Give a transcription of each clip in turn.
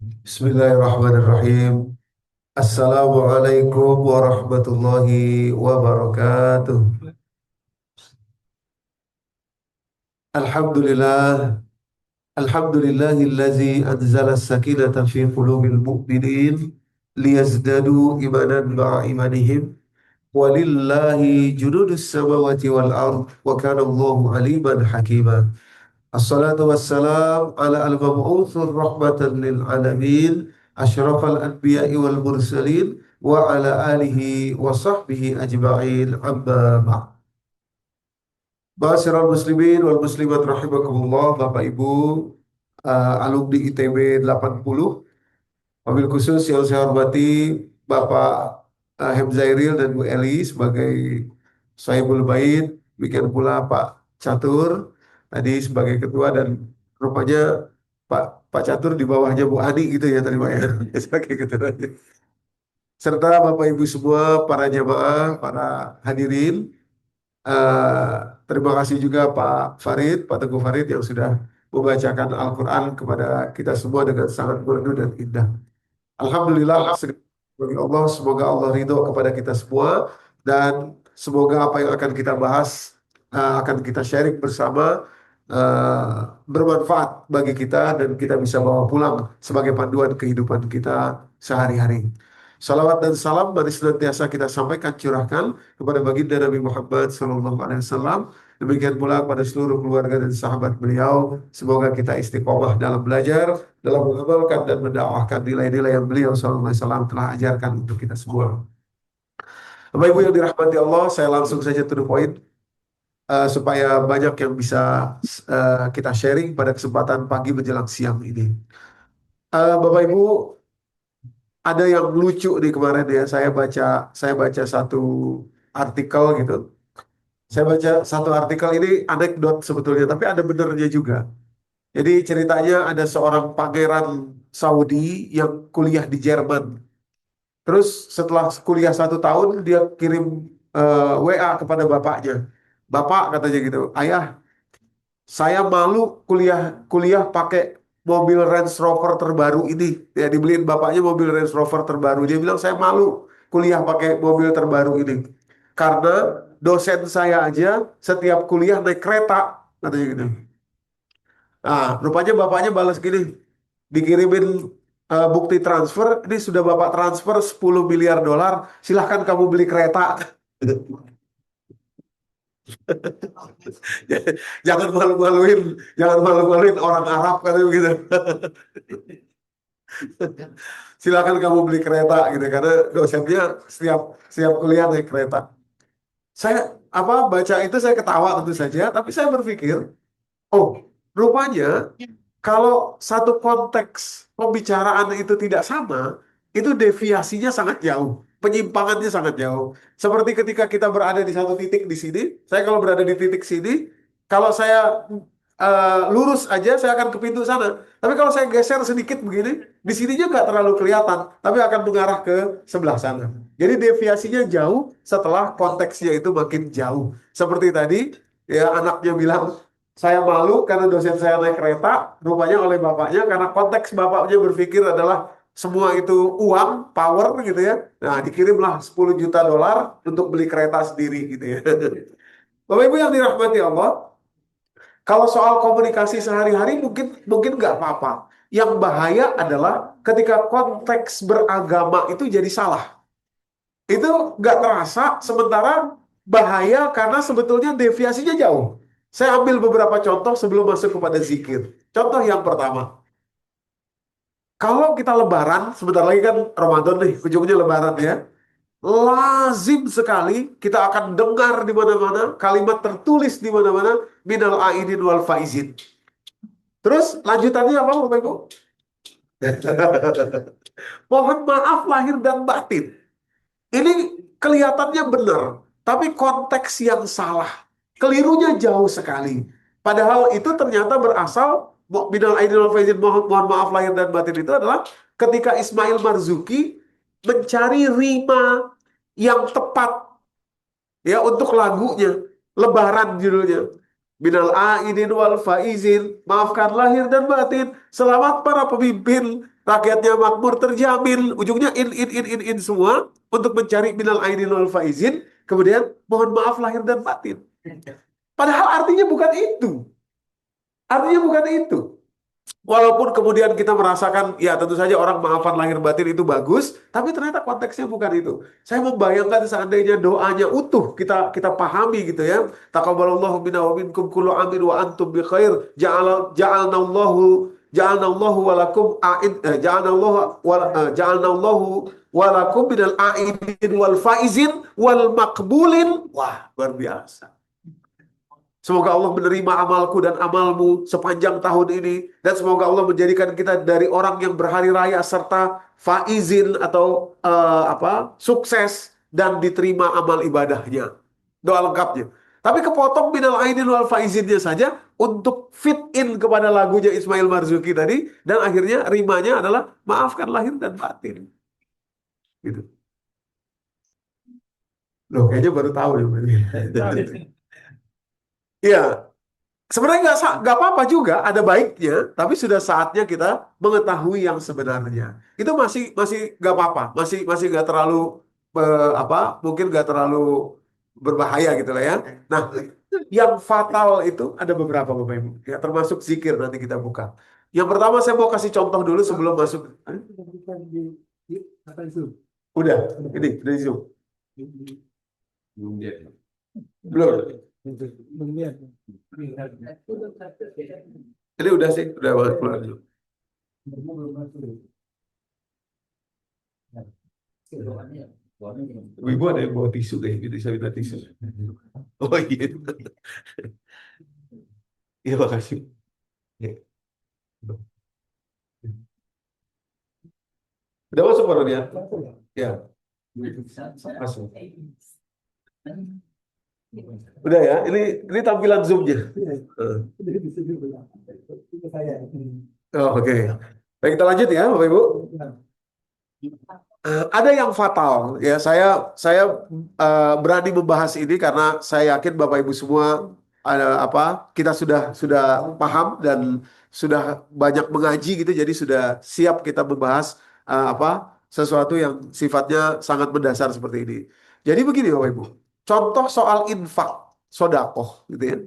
Bismillahirrahmanirrahim. Assalamualaikum warahmatullahi wabarakatuh. Alhamdulillah, alhamdulillahillazi anzala as-sakinata fi qulubil mu'minin liyazdadu imanan ma'a imanihim. Walillahi junudus samawati wal ard wa kana Allahu aliman hakima. Assalatu wassalam ala al-mab'utsur rahmatan lil alamin asyrafal anbiya'i wal mursalin wa ala alihi wa sahbihi ajma'in amma ba'd. Ma'asyiral muslimin wal muslimat rahimakumullah, Bapak Ibu, alumni ITB 80, wabil khusus yang saya hormati Bapak Hemzairil dan Bu Eli sebagai Sahibul Bait, demikian pula Pak Catur tadi sebagai ketua, dan rupanya Pak Pak Catur di bawahnya Bu Ani gitu ya tadi Pak ya sebagai ketua. Serta Bapak Ibu semua, para jamaah, para hadirin. Eh, Terima kasih juga Pak Farid, Pak Teguh Farid yang sudah membacakan Al-Quran kepada kita semua dengan sangat merdu dan indah. Alhamdulillah, bagi Allah, semoga Allah ridho kepada kita semua, dan semoga apa yang akan kita bahas, akan kita sharing bersama, eh, bermanfaat bagi kita dan kita bisa bawa pulang sebagai panduan kehidupan kita sehari-hari. Salawat dan salam mari senantiasa kita sampaikan, curahkan kepada baginda Nabi Muhammad SAW. Demikian pula kepada seluruh keluarga dan sahabat beliau. Semoga kita istiqomah dalam belajar, dalam mengamalkan dan mendakwahkan nilai-nilai yang beliau SAW telah ajarkan untuk kita semua. Bapak Ibu yang dirahmati Allah, saya langsung saja to the point, supaya banyak yang bisa kita sharing pada kesempatan pagi menjelang siang ini. Bapak Ibu, ada yang lucu di kemarin ya. Saya baca satu artikel gitu. Saya baca satu artikel ini anekdot sebetulnya, tapi ada benernya juga. Jadi ceritanya ada seorang pangeran Saudi yang kuliah di Jerman. Terus setelah kuliah 1 tahun dia kirim WA kepada bapaknya. Bapak katanya gitu, ayah, saya malu kuliah kuliah pakai mobil Range Rover terbaru ini. Ya dibeliin bapaknya mobil Range Rover terbaru. Dia bilang saya malu kuliah pakai mobil terbaru ini. Karena dosen saya aja setiap kuliah naik kereta, katanya gitu. Nah, rupanya bapaknya balas gini, dikirimin bukti transfer, ini sudah bapak transfer 10 miliar dolar, silahkan kamu beli kereta. Jangan malu-maluin, jangan malu-maluin orang Arab katanya begitu. Silakan kamu beli kereta gitu, karena dosennya setiap setiap kuliah naik kereta. Saya baca itu saya ketawa tentu saja, tapi saya berpikir, oh, rupanya kalau satu konteks pembicaraan itu tidak sama, itu deviasinya sangat jauh, penyimpangannya sangat jauh. Seperti ketika kita berada di satu titik di sini, saya kalau berada di titik sini, kalau saya lurus aja, saya akan ke pintu sana. Tapi kalau saya geser sedikit begini, di sininya nggak terlalu kelihatan, tapi akan mengarah ke sebelah sana. Jadi deviasinya jauh setelah konteksnya itu makin jauh. Seperti tadi, ya anaknya bilang, saya malu karena dosen saya naik kereta, rupanya oleh bapaknya, karena konteks bapaknya berpikir adalah semua itu uang, power gitu ya. Nah, dikirimlah 10 juta dolar untuk beli kereta sendiri gitu ya. Bapak Ibu yang dirahmati Allah, kalau soal komunikasi sehari-hari mungkin mungkin nggak apa-apa. Yang bahaya adalah ketika konteks beragama itu jadi salah. Itu nggak terasa, sementara bahaya karena sebetulnya deviasinya jauh. Saya ambil beberapa contoh sebelum masuk kepada zikir. Contoh yang pertama, kalau kita lebaran, sebentar lagi kan Ramadan nih, ujungnya lebaran ya. Lazim sekali kita akan dengar di mana-mana, kalimat tertulis di mana-mana, minal aidin wal faizin. Terus lanjutannya apa Bapak Ibu? Mohon maaf lahir dan batin. Ini kelihatannya benar, tapi konteks yang salah. Kelirunya jauh sekali. Padahal itu ternyata berasal, minal aidin wal faizin, mohon maaf lahir dan batin, itu adalah ketika Ismail Marzuki mencari rima yang tepat ya untuk lagunya. Lebaran judulnya. Minal aidin wal faizin, maafkan lahir dan batin. Selamat para pemimpin rakyatnya makmur terjamin, ujungnya in semua untuk mencari minal aidin wal faizin, kemudian mohon maaf lahir dan batin. Padahal artinya bukan itu. Artinya bukan itu. Walaupun kemudian kita merasakan, ya tentu saja orang maafan lahir batin itu bagus, tapi ternyata konteksnya bukan itu. Saya membayangkan seandainya doanya utuh, kita kita pahami gitu ya. Taqabbalallahu minna wa minkum kullu amin wa antum bi khair. Ja'alnallahu walakum ja'alnallahu walakum minal a'idin wal faizin wal makbulin. Wah, luar biasa. Semoga Allah menerima amalku dan amalmu sepanjang tahun ini. Dan semoga Allah menjadikan kita dari orang yang berhari raya serta faizin atau sukses dan diterima amal ibadahnya. Doa lengkapnya. Tapi kepotong minal aidin wal faizinnya saja untuk fit in kepada lagunya Ismail Marzuki tadi. Dan akhirnya rimanya adalah maafkan lahir dan batin. Gitu. Loh, kayaknya baru tahu ya. Iya, sebenarnya nggak apa-apa juga, ada baiknya, tapi sudah saatnya kita mengetahui yang sebenarnya. Itu masih masih nggak apa-apa, masih masih nggak terlalu apa, mungkin nggak terlalu berbahaya gitu lah ya. Nah, yang fatal itu ada beberapa Bapak Ibu, ya termasuk zikir nanti kita buka. Yang pertama saya mau kasih contoh dulu sebelum masuk. Udah, ini dari Zoom. Belum. Ini udah sih, udah banget keluar dulu. Ibu ada yang bawa tisu kayak gitu, saya minta tisu. Oh iya. Iya makasih. Ya. Udah masuk baru dia? Ya. Masuk. Udah ya, ini tampilan Zoom-nya. Oh, oke. Baik, kita lanjut ya, Bapak Ibu. Ada yang fatal ya. Saya berani membahas ini karena saya yakin Bapak Ibu semua kita sudah paham dan sudah banyak mengaji gitu, jadi sudah siap kita membahas sesuatu yang sifatnya sangat mendasar seperti ini. Jadi begini Bapak Ibu. Contoh soal infak, sodakoh gitu ya.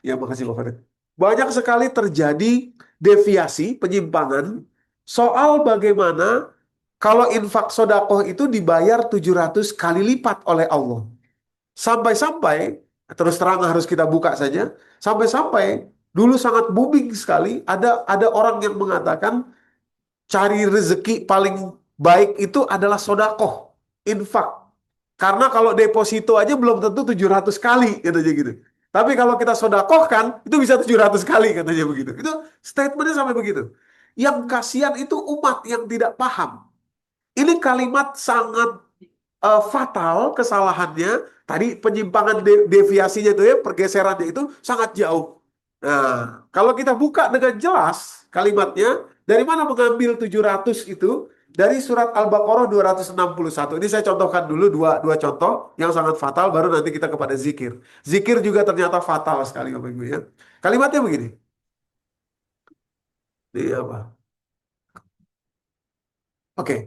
Ya, makasih Pak Farid. Banyak sekali terjadi deviasi, penyimpangan soal bagaimana kalau infak sodakoh itu dibayar 700 kali lipat oleh Allah. Sampai-sampai, terus terang harus kita buka saja, sampai-sampai dulu sangat booming sekali, ada orang yang mengatakan cari rezeki paling baik itu adalah sodakoh, infak. Karena kalau deposito aja belum tentu 700 kali, katanya gitu. Tapi kalau kita sodakohkan, itu bisa 700 kali, katanya begitu. Itu statementnya sampai begitu. Yang kasihan itu umat yang tidak paham. Ini kalimat sangat fatal kesalahannya. Tadi penyimpangan deviasinya itu ya, pergeserannya itu sangat jauh. Nah, kalau kita buka dengan jelas kalimatnya, dari mana mengambil 700 itu? Dari surat Al-Baqarah 261. Ini saya contohkan dulu dua contoh yang sangat fatal, baru nanti kita kepada zikir. Zikir juga ternyata fatal sekali Bapak Ibu ya. Kalimatnya begini. Ini apa? Oke.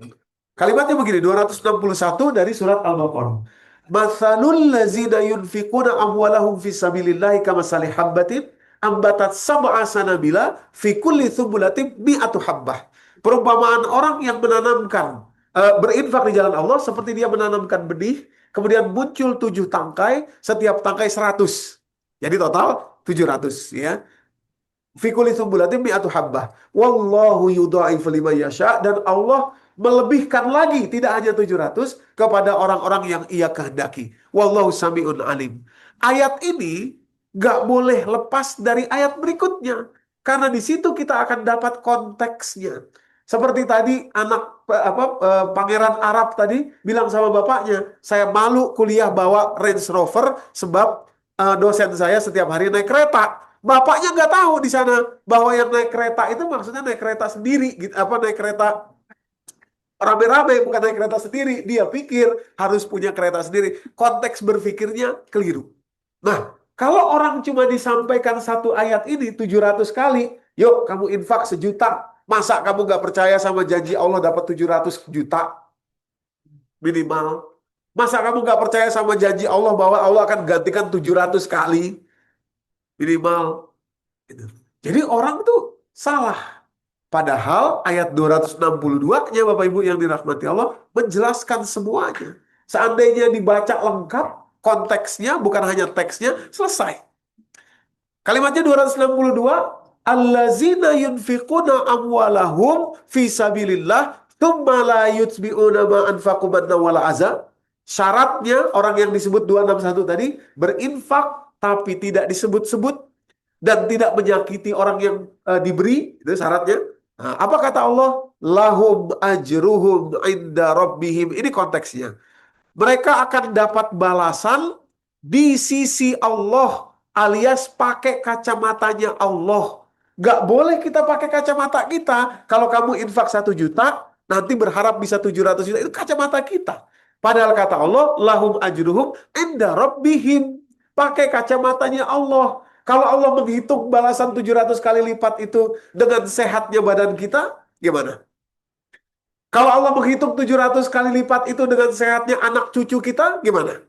Kalimatnya begini, 261 dari surat Al-Baqarah. Matsalul ladzina yunfiquna amwalahum fi sabilillahi kamasali habbatin ambatat sab'a sanabila fi kulli thumbulatin mi'atu habbah. Perumpamaan orang yang menanamkan berinfak di jalan Allah seperti dia menanamkan benih, kemudian muncul 7 tangkai, setiap tangkai 100. Jadi total 700 ya. Fi kulli thumbulatin mi'atu habbah. Wallahu yudha'ifu liman yasha, dan Allah melebihkan lagi tidak hanya 700 kepada orang-orang yang ia kehendaki. Wallahu sami'un alim. Ayat ini gak boleh lepas dari ayat berikutnya. Karena di situ kita akan dapat konteksnya. Seperti tadi pangeran Arab tadi bilang sama bapaknya, saya malu kuliah bawa Range Rover sebab dosen saya setiap hari naik kereta. Bapaknya nggak tahu di sana bahwa yang naik kereta itu maksudnya naik kereta sendiri, gitu. Naik kereta rame-rame, bukan naik kereta sendiri. Dia pikir harus punya kereta sendiri. Konteks berpikirnya keliru. Nah, kalau orang cuma disampaikan satu ayat ini 700 kali, yuk kamu infak 1 juta. Masa kamu nggak percaya sama janji Allah dapat 700 juta minimal? Masa kamu nggak percaya sama janji Allah bahwa Allah akan gantikan 700 kali minimal? Gitu. Jadi orang tuh salah. Padahal ayat 262-nya Bapak Ibu yang dirahmati Allah menjelaskan semuanya. Seandainya dibaca lengkap, konteksnya bukan hanya teksnya, selesai. Kalimatnya 262, allazina yunfiquna amwalahum fi sabilillah tsumma la yutbi'una ma anfaqu manna wala azab. Syaratnya orang yang disebut 261 tadi berinfak tapi tidak disebut-sebut dan tidak menyakiti orang yang diberi, itu syaratnya. Nah, apa kata Allah? Lahum ajruhum inda rabbihim. Ini konteksnya. Mereka akan dapat balasan di sisi Allah, alias pakai kacamatanya Allah. Gak boleh kita pakai kacamata kita. Kalau kamu infak 1 juta, nanti berharap bisa 700 juta. Itu kacamata kita. Padahal kata Allah, lahum ajruhum inda rabbihim. Pakai kacamatanya Allah. Kalau Allah menghitung balasan 700 kali lipat itu dengan sehatnya badan kita, gimana? Kalau Allah menghitung 700 kali lipat itu dengan sehatnya anak cucu kita, gimana?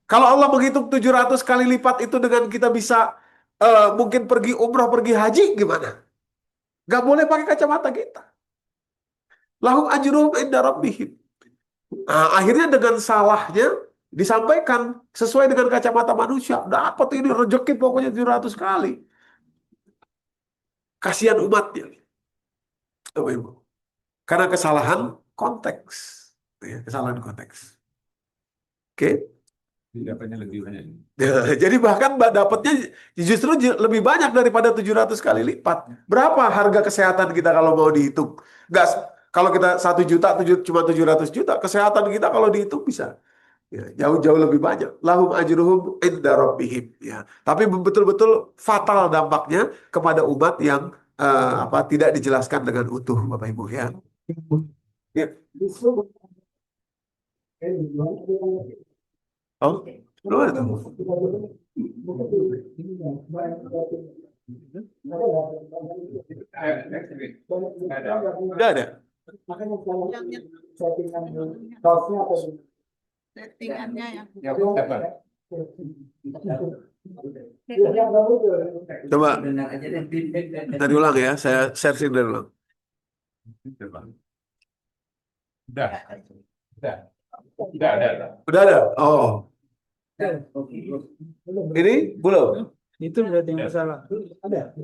Kalau Allah menghitung 700 kali lipat itu dengan kita bisa mungkin pergi umrah, pergi haji, gimana? Gak boleh pakai kacamata kita. Lahum ajruhum inda rabbihim. Nah, akhirnya dengan salahnya disampaikan sesuai dengan kacamata manusia. Dapat ini rezeki pokoknya 700 kali. Kasihan umatnya. Bapak Ibu. Karena kesalahan konteks. Ya, kesalahan konteks. Oke. Dapatnya lebih banyak. Jadi bahkan dapatnya justru lebih banyak daripada 700 kali lipat. Berapa harga kesehatan kita kalau mau dihitung? Enggak, kalau kita 1 juta, cuma 700 juta, kesehatan kita kalau dihitung bisa ya, jauh-jauh lebih banyak. Lahum ajruhum inda rabbihim. Ya. Tapi betul-betul fatal dampaknya kepada umat yang tidak dijelaskan dengan utuh, Bapak Ibu ya. Ya. Oh, gimana tuh? Udah ada. Settingannya ya. Coba dari ulang ya, saya searching dari ulang. Udah. Udah ada. Udah ada. Oh, ini belum. Itu berarti yang salah. Ada.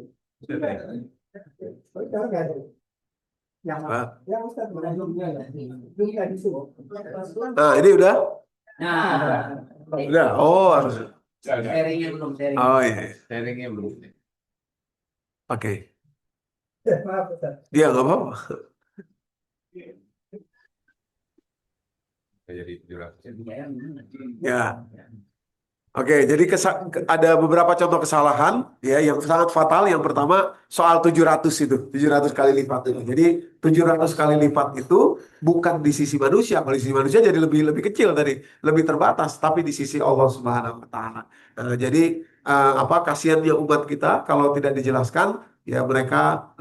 Nah, ini udah. Nah, Udah. Oh, harus. sharingnya belum sharing. Oh iya. Sharingnya belum. Oke. Dia nggak apa-apa. Jadi 700. Ya. Oke, jadi ada beberapa contoh kesalahan ya yang sangat fatal. Yang pertama soal 700 itu, 700 kali lipat itu. Jadi 700 kali lipat itu bukan di sisi manusia. Kalau di sisi manusia jadi lebih kecil tadi, lebih terbatas, tapi di sisi Allah Subhanahu wa taala. Jadi kasihannya umat kita kalau tidak dijelaskan ya mereka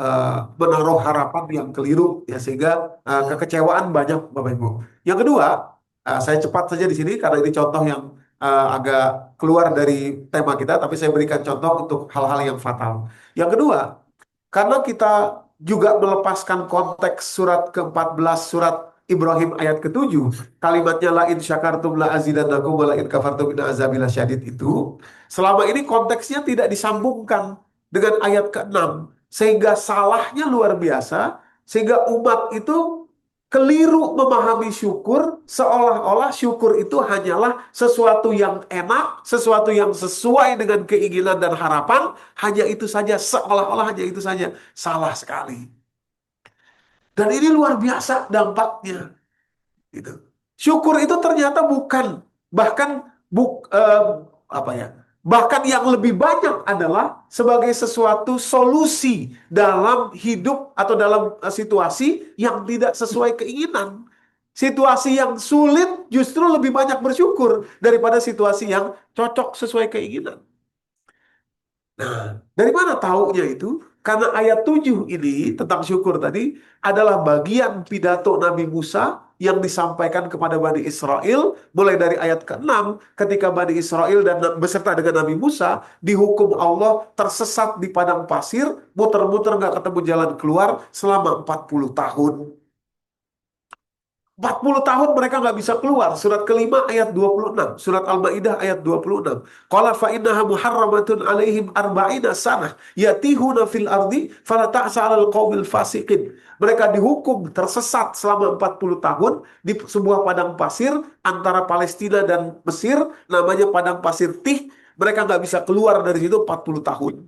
menaruh harapan yang keliru ya sehingga kekecewaan banyak Bapak Ibu. Yang kedua, saya cepat saja di sini karena ini contoh yang agak keluar dari tema kita, tapi saya berikan contoh untuk hal-hal yang fatal. Yang kedua, karena kita juga melepaskan konteks surat ke-14, surat Ibrahim ayat ke-7, kalimatnya la in syakartum la azidannakum wa la in kafartum inna azabi lasyadid itu, selama ini konteksnya tidak disambungkan dengan ayat ke-6, sehingga salahnya luar biasa, sehingga umat itu keliru memahami syukur seolah-olah syukur itu hanyalah sesuatu yang enak, sesuatu yang sesuai dengan keinginan dan harapan, hanya itu saja, seolah-olah hanya itu saja. Salah sekali. Dan ini luar biasa dampaknya. Gitu. Syukur itu ternyata bukan, bahkan apa ya? Bahkan yang lebih banyak adalah sebagai sesuatu solusi dalam hidup atau dalam situasi yang tidak sesuai keinginan. Situasi yang sulit justru lebih banyak bersyukur daripada situasi yang cocok sesuai keinginan. Nah, dari mana taunya itu? Karena ayat 7 ini tentang syukur tadi adalah bagian pidato Nabi Musa yang disampaikan kepada Bani Israel mulai dari ayat ke-6 ketika Bani Israel dan beserta dengan Nabi Musa dihukum Allah tersesat di padang pasir, muter-muter nggak ketemu jalan keluar selama 40 tahun. 40 tahun mereka nggak bisa keluar. Surat kelima ayat 26. Surat Al-Ma'idah ayat 26. Qala fa innaha muharramatun alaihim arba'ina sanah yatihuna fil ardi fala ta'sa 'alal qaumil fasiqin. Mereka dihukum tersesat selama 40 tahun di sebuah padang pasir antara Palestina dan Mesir, namanya padang pasir Tih. Mereka nggak bisa keluar dari situ 40 tahun.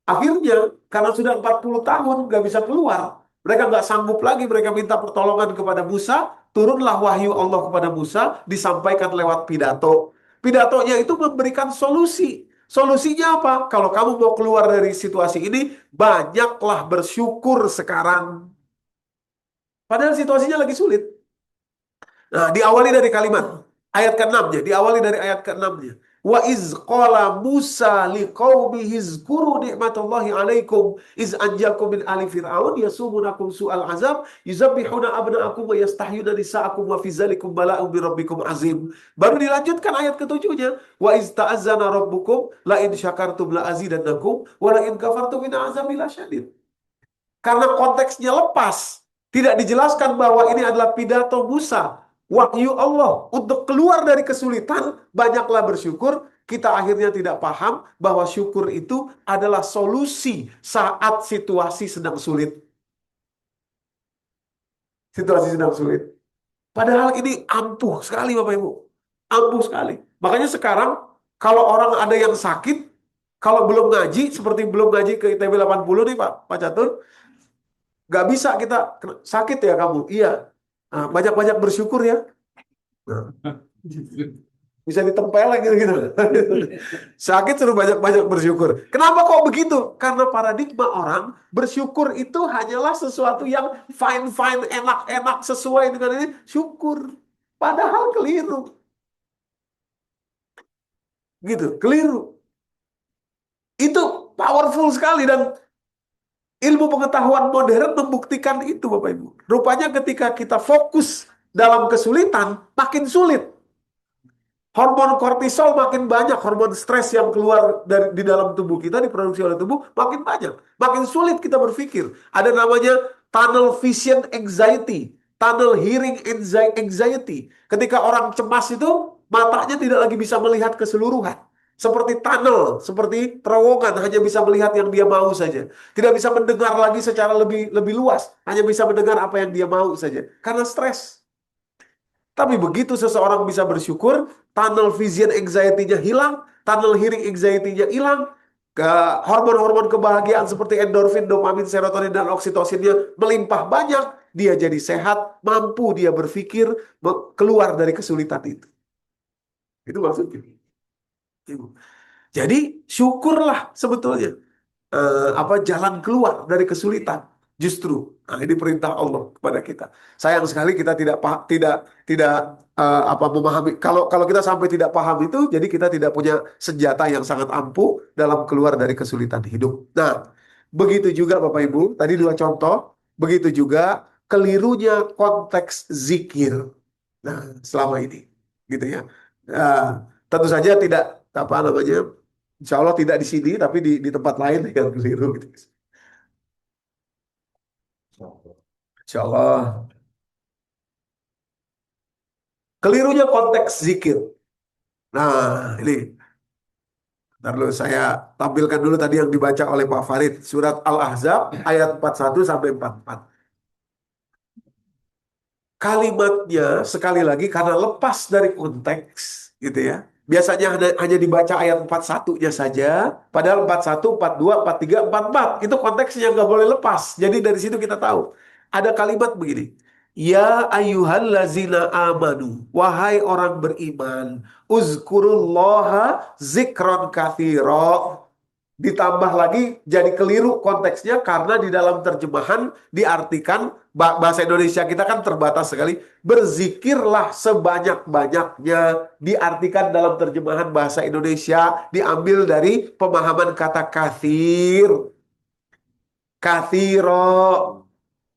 Akhirnya, karena sudah 40 tahun nggak bisa keluar, mereka nggak sanggup lagi, mereka minta pertolongan kepada Musa, turunlah wahyu Allah kepada Musa, disampaikan lewat pidato. Pidatonya itu memberikan solusi. Solusinya apa? Kalau kamu mau keluar dari situasi ini, banyaklah bersyukur sekarang. Padahal situasinya lagi sulit. Nah, diawali dari kalimat ayat ke-6-nya, diawali dari ayat ke-6-nya. Wa iz qala Musa liqaumihi zkuru ni'matallahi 'alaikum iz anjakum min ali fir'aun yasumunakum su'al azab yuzabbihuna abna'akum wa yastahyuna nisa'akum wa fi dzalikum bala'un min rabbikum azim. Baru dilanjutkan ayat ke-7-nya, wa iz ta'azzana rabbukum la in syakartum la azidannakum wa la in kafartum min azabi lasyadid. Karena konteksnya lepas, tidak dijelaskan bahwa ini adalah pidato Musa, wahyu Allah untuk keluar dari kesulitan, banyaklah bersyukur. Kita akhirnya tidak paham bahwa syukur itu adalah solusi saat situasi sedang sulit. Situasi sedang sulit. Padahal ini ampuh sekali Bapak Ibu. Ampuh sekali. Makanya sekarang kalau orang ada yang sakit, kalau belum ngaji, seperti belum ngaji ke ITB 80 nih Pak Catur, nggak bisa kita, sakit ya kamu? Iya. Nah, banyak-banyak bersyukur ya. Nah, bisa ditempeleng gitu. Sakit suruh banyak-banyak bersyukur. Kenapa kok begitu? Karena paradigma orang bersyukur itu hanyalah sesuatu yang fine-fine, enak-enak, sesuai dengan ini. Syukur. Padahal keliru. Gitu, keliru. Itu powerful sekali dan ilmu pengetahuan modern membuktikan itu Bapak Ibu. Rupanya ketika kita fokus dalam kesulitan, makin sulit. Hormon kortisol makin banyak, hormon stres yang keluar di dalam tubuh kita, diproduksi oleh tubuh, makin banyak. Makin sulit kita berpikir. Ada namanya tunnel vision anxiety, tunnel hearing anxiety. Ketika orang cemas itu, matanya tidak lagi bisa melihat keseluruhan. Seperti tunnel, seperti terowongan, hanya bisa melihat yang dia mau saja. Tidak bisa mendengar lagi secara lebih luas, hanya bisa mendengar apa yang dia mau saja. Karena stres. Tapi begitu seseorang bisa bersyukur, tunnel vision anxiety-nya hilang, tunnel hearing anxiety-nya hilang, hormon-hormon kebahagiaan seperti endorfin, dopamin, serotonin, dan oksitosinnya melimpah banyak, dia jadi sehat, mampu dia berpikir, keluar dari kesulitan itu. Itu maksudnya. Jadi syukurlah sebetulnya jalan keluar dari kesulitan. Justru, nah ini perintah Allah kepada kita. Sayang sekali kita tidak memahami. Kalau kita sampai tidak paham itu, jadi kita tidak punya senjata yang sangat ampuh dalam keluar dari kesulitan hidup. Nah, begitu juga Bapak Ibu. Tadi dua contoh. Begitu juga kelirunya konteks zikir. Nah, selama ini, gitu ya. Nah, tentu saja tidak insya Allah tidak di sini, tapi di tempat lain yang keliru. Gitu. Insya Allah. Kelirunya konteks zikir. Nah, ini. Ntar dulu saya tampilkan dulu tadi yang dibaca oleh Pak Farid. Surat Al-Ahzab ayat 41 sampai 44. Kalimatnya sekali lagi karena lepas dari konteks, gitu ya. Biasanya hanya dibaca ayat 41-nya saja, padahal 41, 42, 43, 44 itu konteksnya nggak boleh lepas. Jadi dari situ kita tahu. Ada kalimat begini. Ya ayyuhallazina amanu, wahai orang beriman, uzkurullaha zikron katsira. Ditambah lagi jadi keliru konteksnya karena di dalam terjemahan diartikan, bahasa Indonesia kita kan terbatas sekali, berzikirlah sebanyak-banyaknya, diartikan dalam terjemahan bahasa Indonesia diambil dari pemahaman kata katsir. kathiro.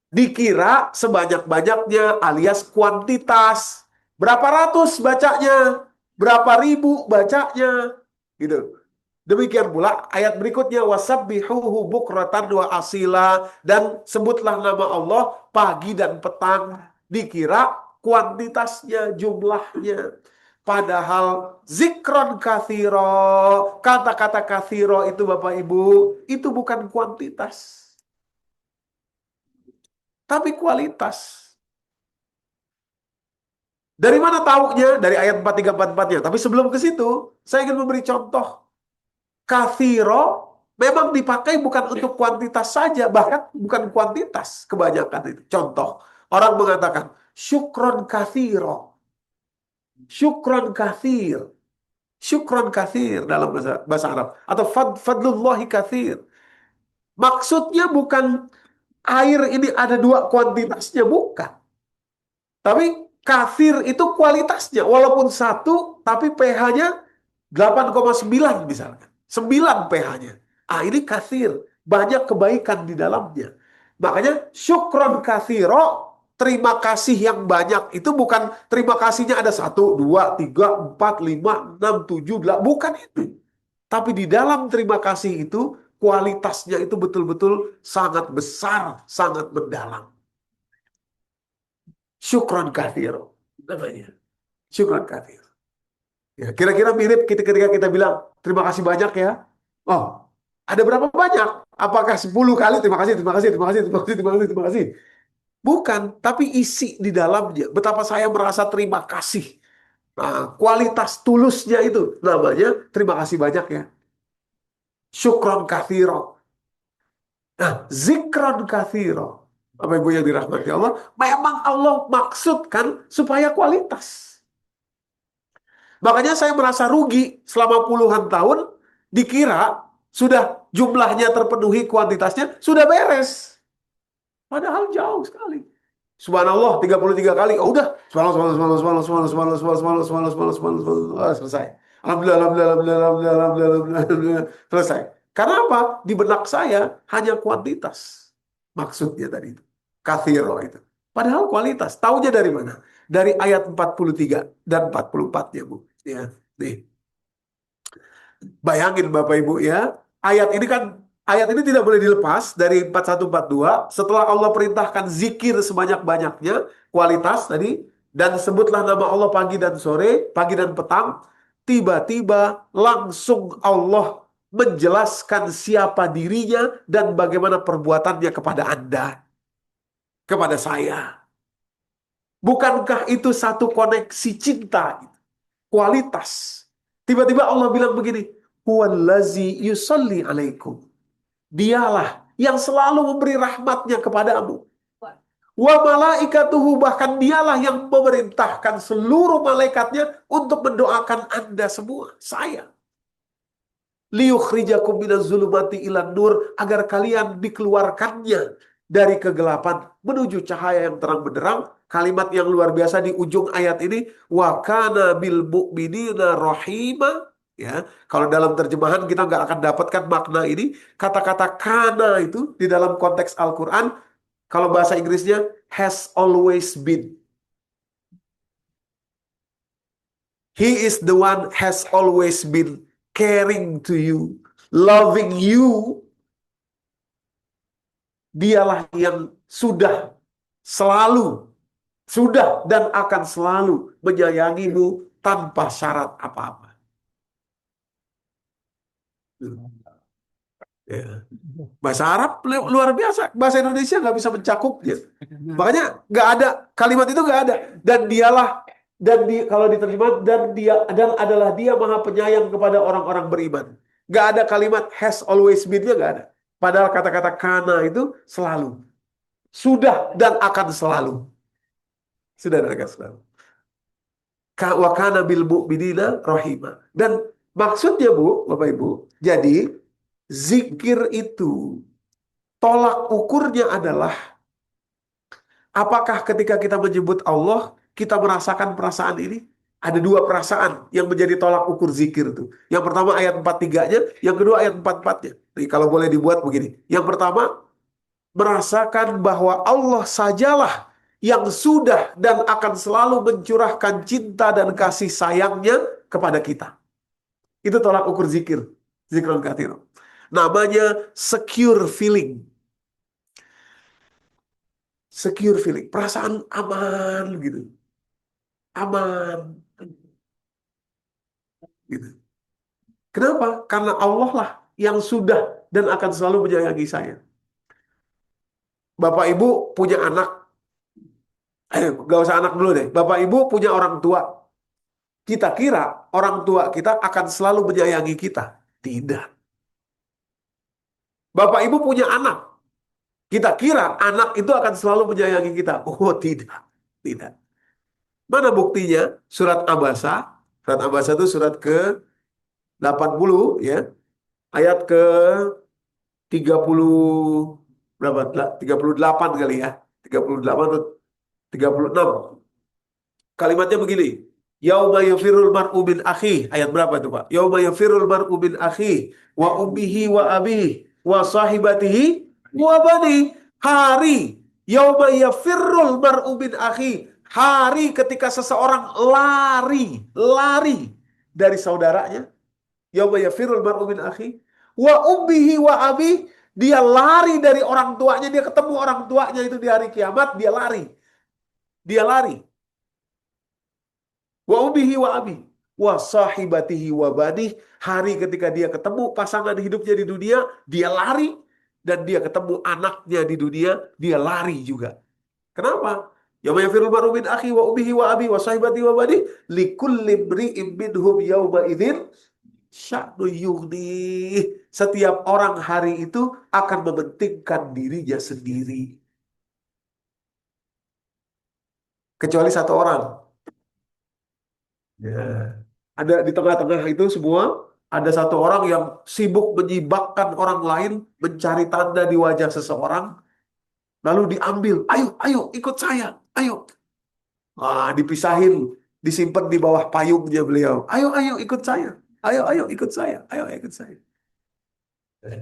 Dikira sebanyak-banyaknya alias kuantitas. Berapa ratus bacanya, berapa ribu bacanya, gitu. Demikian pula ayat berikutnya wasabbihuhu bukratan wa asila, dan sebutlah nama Allah pagi dan petang. Dikira kuantitasnya, jumlahnya. Padahal zikron kathiro, kata-kata kathiro itu Bapak Ibu, itu bukan kuantitas, tapi kualitas. Dari mana taunya? Dari ayat 4344-nya. Tapi sebelum ke situ, saya ingin memberi contoh. Kathiro memang dipakai bukan untuk kuantitas saja, bahkan bukan kuantitas kebanyakan itu. Contoh, orang mengatakan syukron kathiro, syukron kathir, syukron kathir dalam bahasa Arab, atau fadlullahi kathir. Maksudnya bukan air ini ada dua kuantitasnya, bukan. Tapi kathir itu kualitasnya, walaupun satu, tapi pH-nya 8,9 misalnya. 9 pH-nya. Ah, ini kathir. Banyak kebaikan di dalamnya. Makanya syukron kathiro, terima kasih yang banyak. Itu bukan terima kasihnya ada 1, 2, 3, 4, 5, 6, 7, 8. Bukan itu. Tapi di dalam terima kasih itu, kualitasnya itu betul-betul sangat besar, sangat mendalam. Syukron kathiro namanya. Syukron kathir. Ya, kira-kira mirip ketika kita bilang terima kasih banyak ya. Oh, ada berapa banyak? Apakah 10 kali terima kasih, terima kasih, terima kasih, terima kasih, terima kasih, terima kasih? Bukan, tapi isi di dalamnya. Betapa saya merasa terima kasih. Nah, kualitas tulusnya itu namanya terima kasih banyak ya. Syukron kathiro. Nah, zikron kathiro. Bapak Ibu yang dirahmati Allah, memang Allah maksudkan supaya kualitas. Makanya saya merasa rugi selama puluhan tahun, dikira sudah jumlahnya terpenuhi, kuantitasnya sudah beres. Padahal jauh sekali. Subhanallah 33 kali. Oh udah, subhanallah, subhanallah, subhanallah, subhanallah, subhanallah, subhanallah, subhanallah, subhanallah, subhanallah, subhanallah, selesai. Alhamdulillah, alhamdulillah, alhamdulillah, alhamdulillah, alhamdulillah, alhamdulillah, alhamdulillah, selesai. Karena apa? Di benak saya hanya kuantitas. Maksudnya tadi itu. Kathiro itu. Padahal kualitas. Taunya dari mana? Dari ayat 43 dan 44-nya, Bu. Ya, nih. Bayangin Bapak Ibu ya, ayat ini tidak boleh dilepas dari 4142 setelah Allah perintahkan zikir sebanyak-banyaknya, kualitas tadi, dan sebutlah nama Allah pagi dan sore, pagi dan petang, tiba-tiba langsung Allah menjelaskan siapa dirinya dan bagaimana perbuatannya kepada Anda, kepada saya. Bukankah itu satu koneksi cinta, kualitas? Tiba-tiba Allah bilang begini, huwallazi yusalli alaikum. Dialah yang selalu memberi rahmatnya kepadamu. Wa malaikatuhu, bahkan dialah yang memerintahkan seluruh malaikatnya untuk mendoakan Anda semua, saya. Liyukhrijakum minaz zulumati ilan nur, agar kalian dikeluarkannya dari kegelapan menuju cahaya yang terang benderang. Kalimat yang luar biasa di ujung ayat ini, wa kana bil mu'minina rahima. Ya, kalau dalam terjemahan kita nggak akan dapatkan makna ini. Kata-kata kana itu di dalam konteks Al-Quran, kalau bahasa Inggrisnya has always been. He is the one has always been caring to you, loving you. Dialah yang selalu dan akan selalu menyayangimu tanpa syarat apa-apa. Ya. Bahasa Arab luar biasa, bahasa Indonesia nggak bisa mencakupnya. Makanya nggak ada kalimat itu, nggak ada. Dan dialah, kalau diterjemah, dan adalah dia maha penyayang kepada orang-orang beriman. Nggak ada kalimat has always been-nya, nggak ada. Padahal kata-kata kana itu selalu, sudah dan akan selalu. Sudah dan akan selalu. Wa kana bil mu'minina rahima. Dan maksudnya, Bu, Bapak Ibu, jadi zikir itu tolak ukurnya adalah apakah ketika kita menyebut Allah kita merasakan perasaan ini? Ada dua perasaan yang menjadi tolak ukur zikir itu. Yang pertama ayat 43-nya, yang kedua ayat 44-nya. Jadi kalau boleh dibuat begini. Yang pertama, merasakan bahwa Allah sajalah yang sudah dan akan selalu mencurahkan cinta dan kasih sayangnya kepada kita. Itu tolak ukur zikir. Zikron katsir. Namanya secure feeling. Secure feeling. Perasaan aman gitu. Aman. Gitu. Kenapa? Karena Allah lah yang sudah dan akan selalu menyayangi saya. Bapak Ibu punya anak. Gak usah anak dulu deh. Bapak Ibu punya orang tua. Kita kira orang tua kita akan selalu menyayangi kita. Tidak. Bapak Ibu punya anak. Kita kira anak itu akan selalu menyayangi kita. Oh, tidak. Tidak. Mana buktinya? Surat Abasa. Surat Abasa itu surat ke-80 ya. Ayat ke-30 berapa? 38 kali ya. 38 atau 36. Kalimatnya begini. Yauma yafirul mar'u min akhi. Ayat berapa itu, Pak? Yauma yafirul mar'u min akhi wa ummihi wa abihi wa sahibatihi wa bani. Hari yauma yafirul mar'u min akhi. Hari ketika seseorang lari dari saudaranya. Yauma yafirul mar'u min akhi wa ummihi wa abihi. Dia lari dari orang tuanya, dia ketemu orang tuanya itu di hari kiamat, dia lari. Dia lari. Wa ubihi wa abi wa sahibatihi wa bani. Hari ketika dia ketemu pasangan hidupnya di dunia, dia lari. Dan dia ketemu anaknya di dunia, dia lari juga. Kenapa? Yauma yafirul mar'u min akhi wa ubihi wa abi wa sahibatihi wa bani likulli imri'in minhum yauma idzin sya'nu yughnih. Setiap orang hari itu akan mementingkan dirinya sendiri. Kecuali satu orang. Ya. Ada di tengah-tengah itu semua, ada satu orang yang sibuk menyibakkan orang lain, mencari tanda di wajah seseorang, lalu diambil. Ayo, ayo, ikut saya. Ayo. Dipisahin, disimpan di bawah payungnya beliau. Ayo, ayo, ikut saya. Ayo, ayo, ikut saya. Ayo, ikut saya.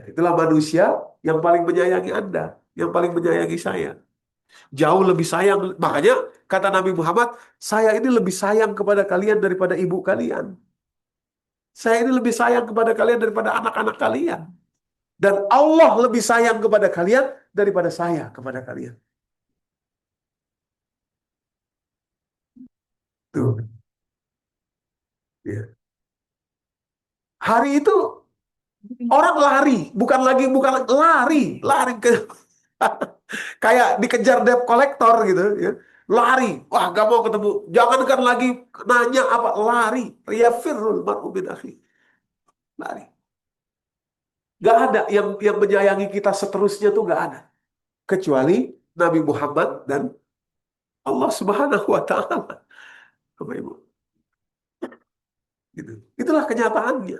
Itulah manusia yang paling menyayangi Anda, yang paling menyayangi saya. Jauh lebih sayang. Makanya kata Nabi Muhammad, saya ini lebih sayang kepada kalian daripada ibu kalian. Saya ini lebih sayang kepada kalian daripada anak-anak kalian. Dan Allah lebih sayang kepada kalian daripada saya kepada kalian. Tuh. Ya. Hari itu orang lari, bukan lari ke kayak dikejar debt collector gitu ya. Lari, wah gak mau ketemu. Jangankan lagi nanya apa, lari. Ya firul mar'u min akhi. Lari. Gak ada yang menyayangi kita seterusnya tuh gak ada. Kecuali Nabi Muhammad dan Allah Subhanahu wa Ta'ala. Bapak Ibu. Gitu. Itulah kenyataannya.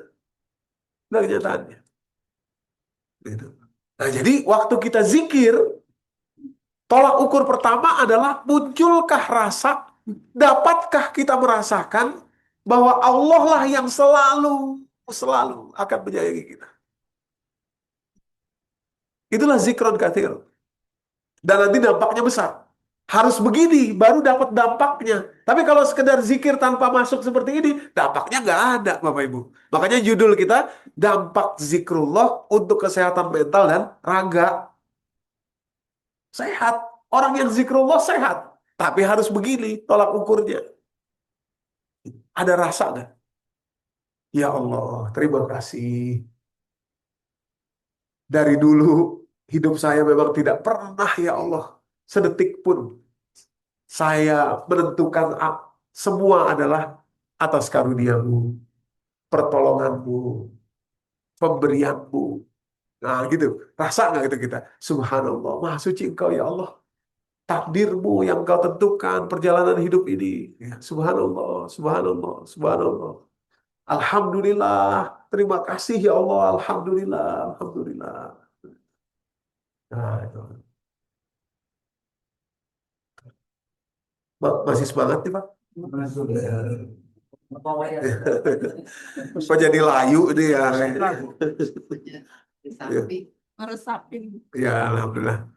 Itulah kenyataannya. Gitu. Nah, jadi waktu kita zikir, tolak ukur pertama adalah munculkah rasa, dapatkah kita merasakan bahwa Allah lah yang selalu akan menyayangi kita. Itulah zikron katsir. Dan nanti dampaknya besar. Harus begini, baru dapat dampaknya. Tapi kalau sekedar zikir tanpa masuk seperti ini, dampaknya nggak ada, Bapak Ibu. Makanya judul kita, dampak zikrullah untuk kesehatan mental dan raga. Sehat. Orang yang zikrullah sehat. Tapi harus begini, tolak ukurnya. Ada rasa nggak? Ya Allah, terima kasih. Dari dulu, hidup saya memang tidak pernah, ya Allah, sedetik pun saya menentukan semua adalah atas karunia-Mu, pertolongan-Mu, pemberian-Mu. Nah gitu, rasa nggak itu kita? Subhanallah, Maha Suci Engkau ya Allah. Takdir-Mu yang Kau tentukan perjalanan hidup ini. Ya, subhanallah, subhanallah, subhanallah. Alhamdulillah, terima kasih ya Allah, alhamdulillah, alhamdulillah. Nah, itu. Masih semangat nih Pak? Kok jadi layu ini ya? Meresapi. Ya, alhamdulillah.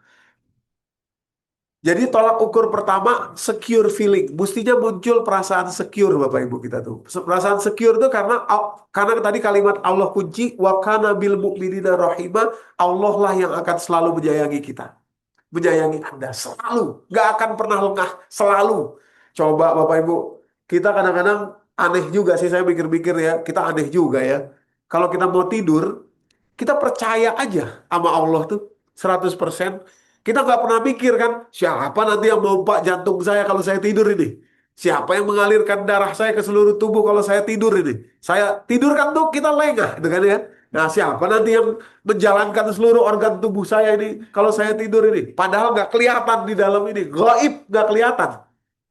Jadi tolak ukur pertama secure feeling. Mestinya muncul perasaan secure Bapak Ibu kita tuh. Perasaan secure tuh karena tadi kalimat Allah kunci wa kana bil mu'minina rahima, Allah lah yang akan selalu menyayangi kita. Menyayangi Anda selalu, nggak akan pernah lengah, selalu. Coba Bapak Ibu, kita kadang-kadang aneh juga sih, saya pikir-pikir ya, kita aneh juga ya. Kalau kita mau tidur, kita percaya aja sama Allah tuh 100%. Kita nggak pernah pikir kan, siapa nanti yang mompa jantung saya kalau saya tidur ini? Siapa yang mengalirkan darah saya ke seluruh tubuh kalau saya tidur ini? Saya tidur kan tuh kita lengah, gitu kan ya. Nah, siapa nanti yang menjalankan seluruh organ tubuh saya ini kalau saya tidur ini? Padahal nggak kelihatan di dalam ini, gaib nggak kelihatan.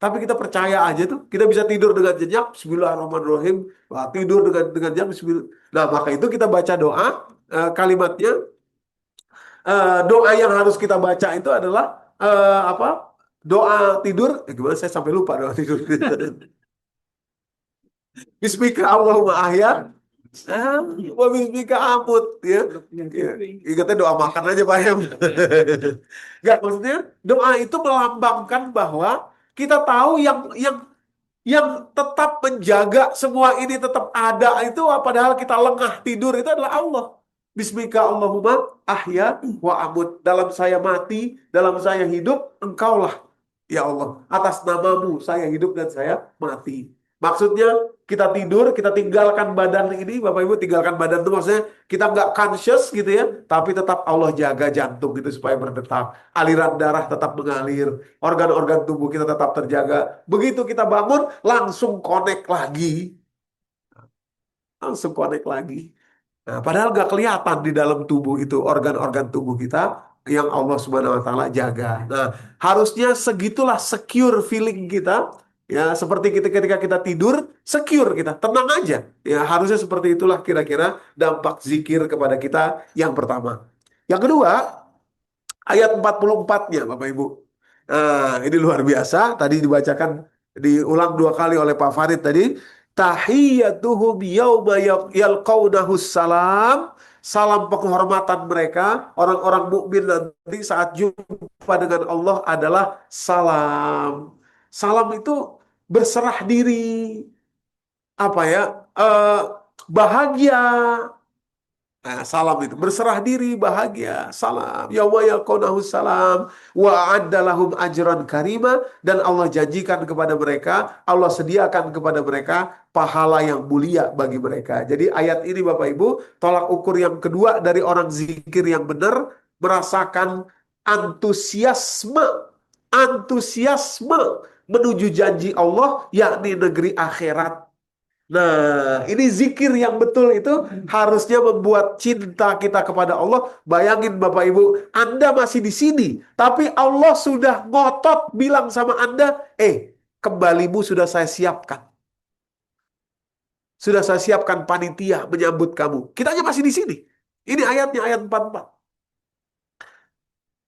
Tapi kita percaya aja tuh, kita bisa tidur dengan nyenyak, Bismillahirrahmanirrahim. Wah, tidur dengan nyenyak, Bismillah. Nah, maka itu kita baca doa, kalimatnya, doa yang harus kita baca itu adalah apa? Doa tidur. Gimana saya sampai lupa doa tidur. Bismika Allahumma ahya. Wa bismika amut ya. Ya, ingatnya doa makan aja Pak ya. Enggak, maksudnya doa itu melambangkan bahwa kita tahu yang tetap menjaga semua ini tetap ada itu, padahal kita lengah tidur, itu adalah Allah. Bismika Allahumma ahya wa amut. Dalam saya mati, dalam saya hidup, engkaulah ya Allah. Atas namamu saya hidup dan saya mati. Maksudnya kita tidur, kita tinggalkan badan ini, Bapak Ibu, tinggalkan badan itu maksudnya kita nggak conscious gitu ya, tapi tetap Allah jaga jantung gitu supaya berdetak, aliran darah tetap mengalir, organ-organ tubuh kita tetap terjaga. Begitu kita bangun, langsung connect lagi, langsung connect lagi. Nah, padahal nggak kelihatan di dalam tubuh itu organ-organ tubuh kita yang Allah Subhanahu Wa Taala jaga. Nah, harusnya segitulah secure feeling kita. Ya, seperti ketika kita tidur, secure kita, tenang aja. Ya, harusnya seperti itulah kira-kira dampak zikir kepada kita yang pertama. Yang kedua, ayat 44-nya, Bapak Ibu. Nah, ini luar biasa. Tadi dibacakan, diulang 2 kali oleh Pak Farid tadi. Tahiyyatuhum yawma yalqaunahus salam. Salam penghormatan mereka, orang-orang mukmin nanti saat jumpa dengan Allah adalah salam. Salam itu berserah diri, apa ya, eh, bahagia. Nah, salam itu berserah diri, bahagia, salam. Yauma yalqaunahu salam wa a'adda lahum ajran karima, dan Allah janjikan kepada mereka, Allah sediakan kepada mereka pahala yang mulia bagi mereka. Jadi ayat ini Bapak Ibu, tolak ukur yang kedua dari orang zikir yang benar, merasakan antusiasme, antusiasme menuju janji Allah, yakni negeri akhirat. Nah, ini zikir yang betul itu harusnya membuat cinta kita kepada Allah. Bayangin Bapak Ibu, Anda masih di sini, tapi Allah sudah ngotot bilang sama Anda, kembalimu sudah saya siapkan. Sudah saya siapkan panitia menyambut kamu. Kitanya masih di sini. Ini ayatnya, ayat 44.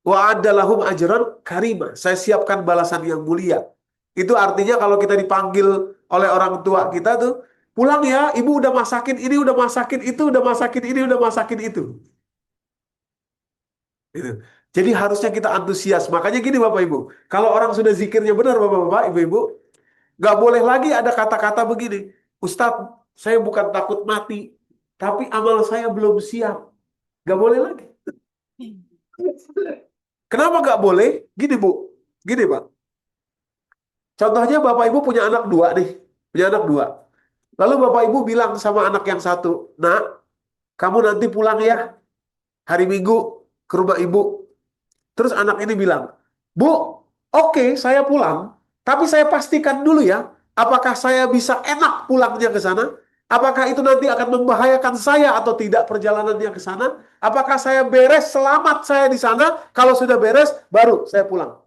Wa adalahum ajran karima. Saya siapkan balasan yang mulia. Itu artinya kalau kita dipanggil oleh orang tua kita tuh, pulang ya, ibu udah masakin ini, udah masakin itu, udah masakin ini, udah masakin itu. Gitu. Jadi harusnya kita antusias. Makanya gini Bapak Ibu, kalau orang sudah zikirnya benar Bapak-Bapak, Ibu-Ibu, nggak boleh lagi ada kata-kata begini, Ustadz, saya bukan takut mati, tapi amal saya belum siap. Nggak boleh lagi. Kenapa nggak boleh? Gini Bu, gini Pak. Contohnya Bapak Ibu punya anak 2 nih, punya anak 2. Lalu Bapak Ibu bilang sama anak yang satu, nak, kamu nanti pulang ya, hari Minggu ke rumah ibu. Terus anak ini bilang, Bu, oke, saya pulang, tapi saya pastikan dulu ya, apakah saya bisa enak pulangnya ke sana? Apakah itu nanti akan membahayakan saya atau tidak perjalanannya ke sana? Apakah saya beres, selamat saya di sana? Kalau sudah beres, baru saya pulang.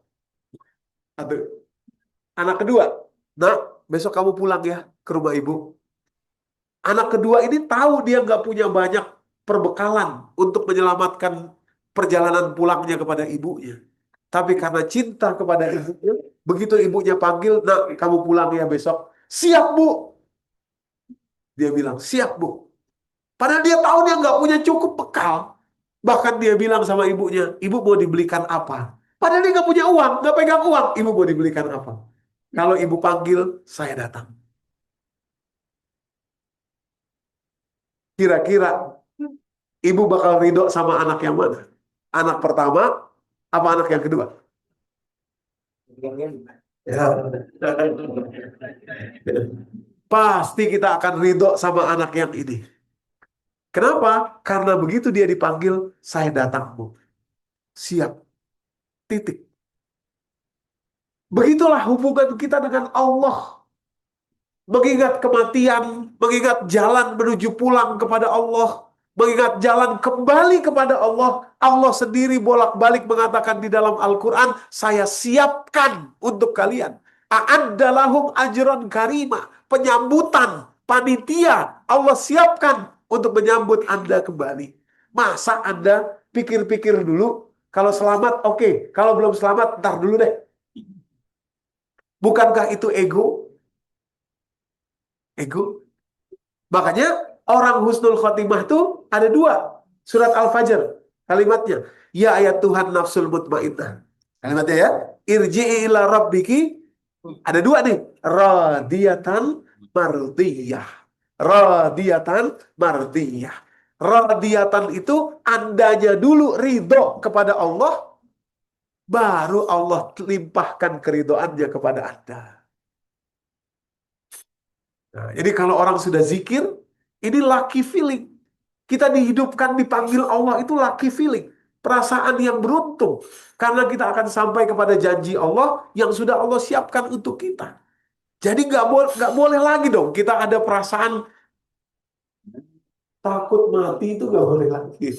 Aduh. Anak kedua, nak, besok kamu pulang ya ke rumah ibu. Anak kedua ini tahu dia nggak punya banyak perbekalan untuk menyelamatkan perjalanan pulangnya kepada ibunya. Tapi karena cinta kepada ibunya, begitu ibunya panggil, nak, kamu pulang ya besok. Siap, Bu. Dia bilang, siap, Bu. Padahal dia tahu dia nggak punya cukup bekal. Bahkan dia bilang sama ibunya, ibu mau dibelikan apa? Padahal dia nggak punya uang, nggak pegang uang. Ibu mau dibelikan apa? Kalau ibu panggil, saya datang. Kira-kira ibu bakal ridho sama anak yang mana? Anak pertama apa anak yang kedua? Ya. Pasti kita akan ridho sama anak yang ini. Kenapa? Karena begitu dia dipanggil, saya datang, Bu. Siap. Titik. Begitulah hubungan kita dengan Allah. Mengingat kematian, mengingat jalan menuju pulang kepada Allah, mengingat jalan kembali kepada Allah. Allah sendiri bolak-balik mengatakan di dalam Al-Quran, saya siapkan untuk kalian. A'adda lahum ajran karima. Penyambutan, panitia, Allah siapkan untuk menyambut Anda kembali. Masa Anda pikir-pikir dulu, kalau selamat oke, kalau belum selamat ntar dulu deh. Bukankah itu ego? Ego. Makanya orang husnul khotimah tuh ada dua. Surat Al-Fajr kalimatnya. Ya ayat Tuhan nafsul mutmainnah. Kalimatnya ya. Irji'i ila rabbiki. Ada dua nih. Radiyatan mardiyah. Radiyatan mardiyah. Radiyatan itu andanya dulu ridho kepada Allah. Baru Allah limpahkan keridhoannya kepada Anda. Nah, jadi kalau orang sudah zikir, ini lucky feeling. Kita dihidupkan, dipanggil Allah itu lucky feeling. Perasaan yang beruntung. Karena kita akan sampai kepada janji Allah yang sudah Allah siapkan untuk kita. Jadi nggak boleh lagi dong kita ada perasaan takut mati itu nggak boleh lagi.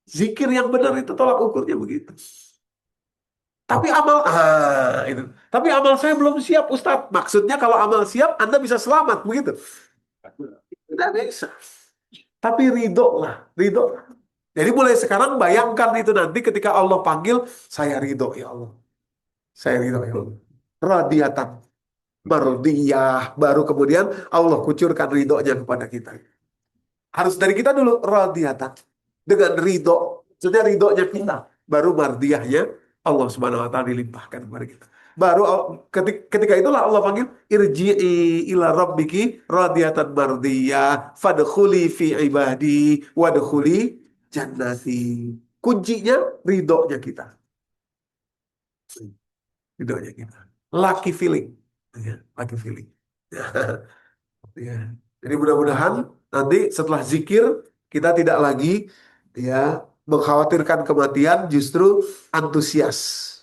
Zikir yang benar itu tolak ukurnya begitu. Tapi amal saya belum siap, Ustadz. Maksudnya kalau amal siap, Anda bisa selamat begitu. Tidak bisa. Tapi ridho lah, ridho. Jadi mulai sekarang bayangkan itu nanti ketika Allah panggil, saya ridho ya Allah. Saya ridho ya Allah. Radiyatan. Mardiyah. Baru kemudian Allah kucurkan ridhonya kepada kita. Harus dari kita dulu, radiyatan. Dengan ridho. Maksudnya ridhonya kita. Baru mardiyahnya Allah Subhanahu wa taala dilimpahkan kepada kita. Baru ketika itulah Allah panggil irji'i ila rabbiki radiyatan mardiyah fadkhuli fi ibadi wadkhuli jannati. Kuncinya ridhonya kita. Ridhonya kita. Lucky feeling. Ya, lucky feeling. Ya. Jadi mudah-mudahan nanti setelah zikir kita tidak lagi ya mengkhawatirkan kematian, justru antusias.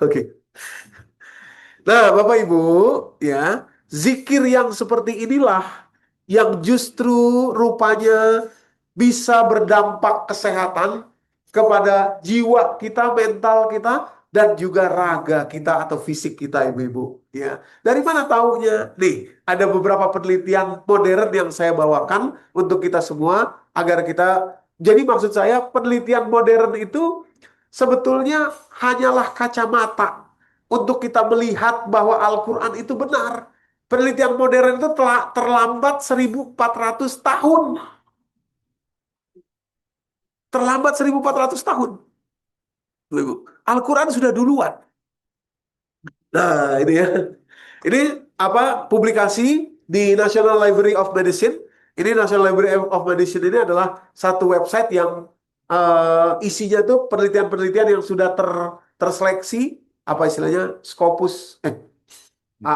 Oke. Nah, Bapak Ibu, ya, zikir yang seperti inilah yang justru rupanya bisa berdampak kesehatan kepada jiwa kita, mental kita, dan juga raga kita atau fisik kita, Ibu-ibu. Ya, dari mana taunya? Nih, ada beberapa penelitian modern yang saya bawakan untuk kita semua agar kita. Jadi maksud saya penelitian modern itu sebetulnya hanyalah kacamata untuk kita melihat bahwa Al-Quran itu benar. Penelitian modern itu telah terlambat 1400 tahun. Terlambat 1400 tahun. Al-Quran sudah duluan. Nah, ini ya. Ini apa publikasi di National Library of Medicine. Ini National Library of Medicine ini adalah satu website yang isinya tuh penelitian-penelitian yang sudah terseleksi apa istilahnya Scopus a,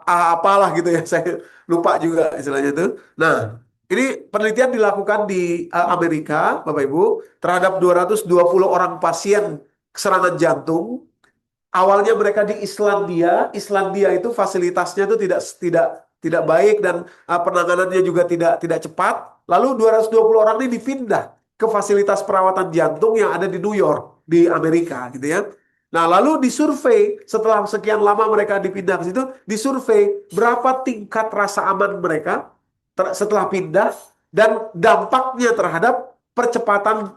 apalah gitu ya saya lupa juga istilahnya itu. Nah, ini penelitian dilakukan di Amerika, Bapak Ibu, terhadap 220 orang pasien serangan jantung. Awalnya mereka di Islandia. Islandia itu fasilitasnya itu tidak baik dan penanganannya juga tidak cepat. Lalu 220 orang ini dipindah ke fasilitas perawatan jantung yang ada di New York di Amerika gitu ya. Nah, lalu disurvei setelah sekian lama mereka dipindah ke situ, disurvei berapa tingkat rasa aman mereka setelah pindah dan dampaknya terhadap percepatan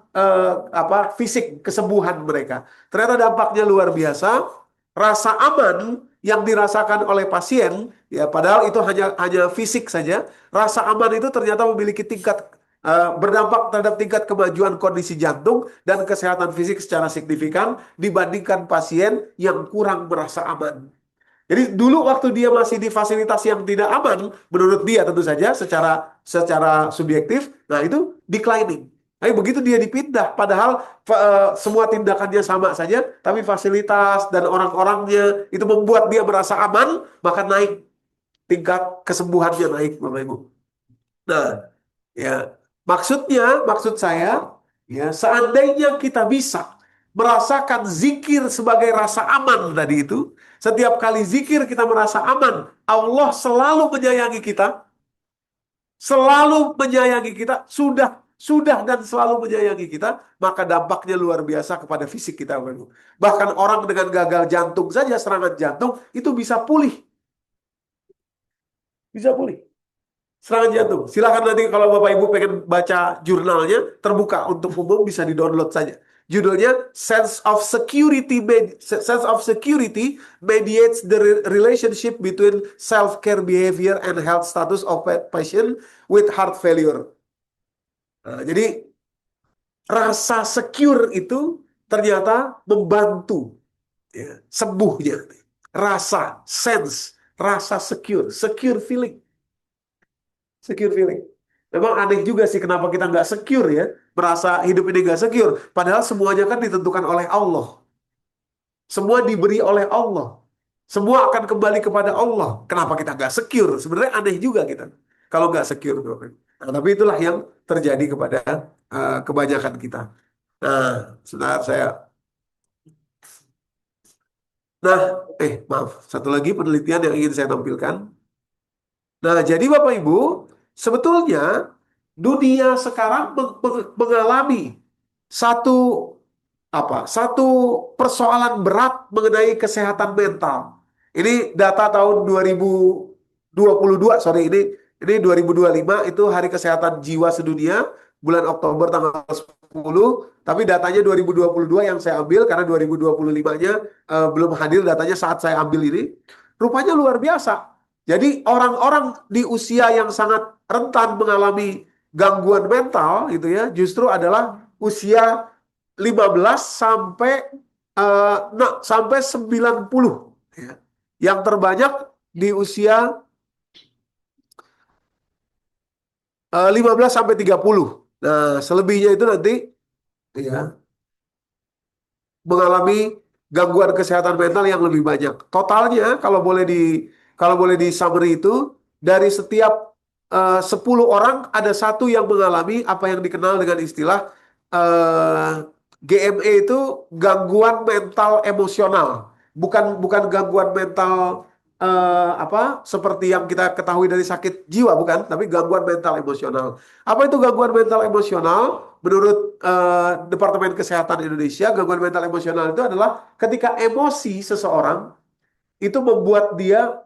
fisik kesembuhan mereka. Ternyata dampaknya luar biasa. Rasa aman yang dirasakan oleh pasien, ya padahal itu hanya fisik saja. Rasa aman itu ternyata memiliki tingkat berdampak terhadap tingkat kemajuan kondisi jantung dan kesehatan fisik secara signifikan dibandingkan pasien yang kurang merasa aman. Jadi dulu waktu dia masih di fasilitas yang tidak aman, menurut dia tentu saja secara secara subjektif, nah itu declining. Tapi begitu dia dipindah, padahal semua tindakannya sama saja, tapi fasilitas dan orang-orangnya itu membuat dia merasa aman, maka naik tingkat kesembuhannya naik, Bapak Ibu. Nah, ya maksud saya, ya seandainya kita bisa merasakan zikir sebagai rasa aman tadi itu, setiap kali zikir kita merasa aman, Allah selalu menyayangi kita, sudah dan selalu menyayangi kita, maka dampaknya luar biasa kepada fisik kita, Bapak Ibu. Bahkan orang dengan gagal jantung saja, serangan jantung itu bisa pulih. Serangan jantung. Silakan nanti kalau Bapak Ibu pengen baca jurnalnya, terbuka untuk umum, bisa di-download saja. Judulnya Sense of Security Mediates the Relationship Between Self-Care Behavior and Health Status of Patient with Heart Failure. Nah, jadi rasa secure itu ternyata membantu, ya, sembuhnya. Rasa secure feeling. Secure feeling. Memang aneh juga sih kenapa kita nggak secure ya. Merasa hidup ini nggak secure. Padahal semuanya kan ditentukan oleh Allah. Semua diberi oleh Allah. Semua akan kembali kepada Allah. Kenapa kita nggak secure? Sebenarnya aneh juga kita. Kalau nggak secure. Nah, tapi itulah yang terjadi kepada kebanyakan kita. Nah, sebentar saya. Nah, maaf. Satu lagi penelitian yang ingin saya tampilkan. Nah, jadi Bapak Ibu, sebetulnya dunia sekarang mengalami satu satu persoalan berat mengenai kesehatan mental. Ini data tahun 2022, sorry, ini 2025 itu Hari Kesehatan Jiwa Sedunia, bulan Oktober tanggal 10, tapi datanya 2022 yang saya ambil karena 2025-nya belum hadir datanya saat saya ambil ini. Rupanya luar biasa. Jadi orang-orang di usia yang sangat rentan mengalami gangguan mental gitu ya, justru adalah usia 15 sampai 90 ya. Yang terbanyak di usia 15 sampai 30. Nah, selebihnya itu nanti ya mengalami gangguan kesehatan mental yang lebih banyak. Totalnya kalau boleh di summary itu dari setiap 10 orang ada satu yang mengalami apa yang dikenal dengan istilah eh, GME itu gangguan mental emosional. Bukan gangguan mental seperti yang kita ketahui dari sakit jiwa, bukan, tapi gangguan mental emosional. Apa itu gangguan mental emosional? Menurut Departemen Kesehatan Indonesia, gangguan mental emosional itu adalah ketika emosi seseorang itu membuat dia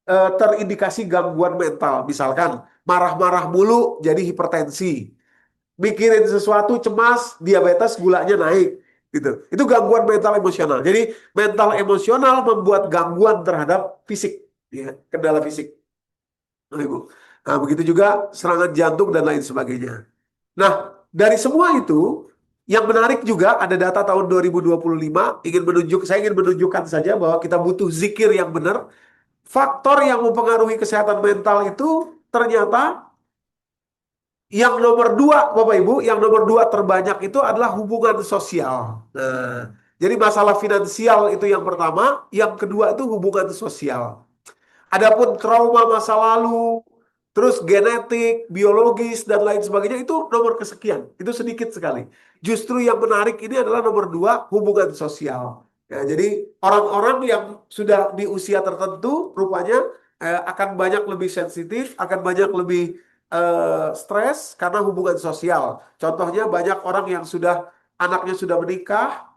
terindikasi gangguan mental. Misalkan marah-marah mulu jadi hipertensi, mikirin sesuatu cemas, diabetes, gulanya naik, gitu. Itu gangguan mental emosional. Jadi mental emosional membuat gangguan terhadap fisik, ya, kendala fisik. Nah, begitu juga serangan jantung dan lain sebagainya. Nah, dari semua itu, yang menarik juga ada data tahun 2025, saya ingin menunjukkan saja bahwa kita butuh zikir yang benar. Faktor yang mempengaruhi kesehatan mental itu ternyata yang nomor 2, Bapak Ibu, yang nomor 2 terbanyak itu adalah hubungan sosial. Nah, jadi masalah finansial itu yang pertama, yang kedua itu hubungan sosial. Adapun trauma masa lalu, terus genetik, biologis, dan lain sebagainya itu nomor kesekian. Itu sedikit sekali. Justru yang menarik ini adalah nomor 2, hubungan sosial. Ya, jadi orang-orang yang sudah di usia tertentu rupanya akan banyak lebih sensitif, akan banyak lebih stres karena hubungan sosial. Contohnya banyak orang yang anaknya sudah menikah,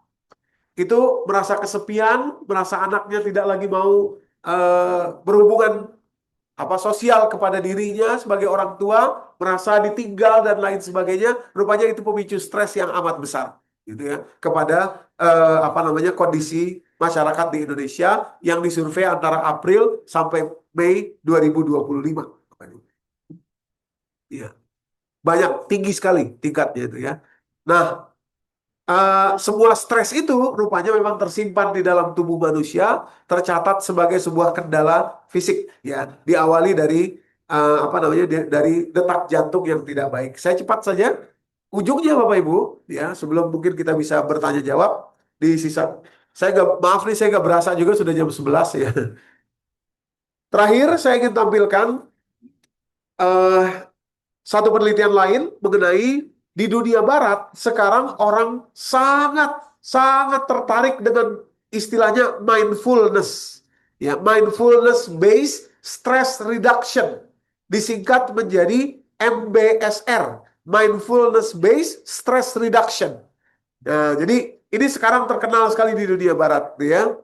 itu merasa kesepian, merasa anaknya tidak lagi mau berhubungan sosial kepada dirinya sebagai orang tua, merasa ditinggal dan lain sebagainya. Rupanya itu pemicu stres yang amat besar, gitu ya, kepada kondisi masyarakat di Indonesia yang disurvei antara April sampai Mei 2025. Iya. banyak, tinggi sekali tingkatnya itu ya. Nah, semua stres itu rupanya memang tersimpan di dalam tubuh manusia, tercatat sebagai sebuah kendala fisik ya, diawali dari apa namanya dari detak jantung yang tidak baik. Saya cepat saja ujungnya Bapak Ibu ya, sebelum mungkin kita bisa bertanya jawab di sisa. Saya nggak, maaf nih, saya nggak berasa juga sudah jam 11 ya. Terakhir saya ingin tampilkan eh, satu penelitian lain mengenai di dunia barat sekarang orang sangat sangat tertarik dengan istilahnya mindfulness. Ya, mindfulness based stress reduction. Disingkat menjadi MBSR, mindfulness based stress reduction. Nah, jadi ini sekarang terkenal sekali di dunia barat ya.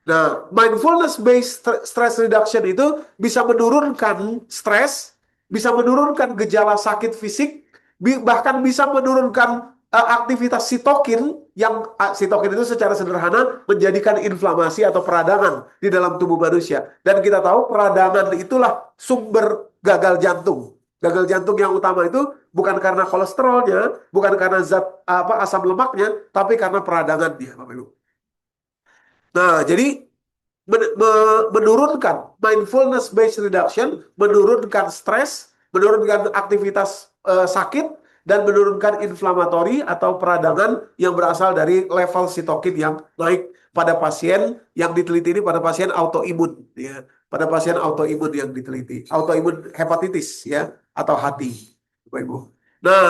Nah, mindfulness based stress reduction itu bisa menurunkan stres, bisa menurunkan gejala sakit fisik, bahkan bisa menurunkan aktivitas sitokin yang sitokin itu secara sederhana menjadikan inflamasi atau peradangan di dalam tubuh manusia. Dan kita tahu peradangan itulah sumber gagal jantung. Gagal jantung yang utama itu bukan karena kolesterolnya, bukan karena zat asam lemaknya, tapi karena peradangannya, Bapak Ibu. Nah, jadi menurunkan mindfulness based reduction, menurunkan stres, menurunkan aktivitas sakit, dan menurunkan inflamatori atau peradangan yang berasal dari level sitokin yang naik pada pasien yang diteliti ini, pada pasien autoimun ya, pada pasien autoimun yang diteliti, autoimun hepatitis ya, atau hati, Bapak Ibu. Nah,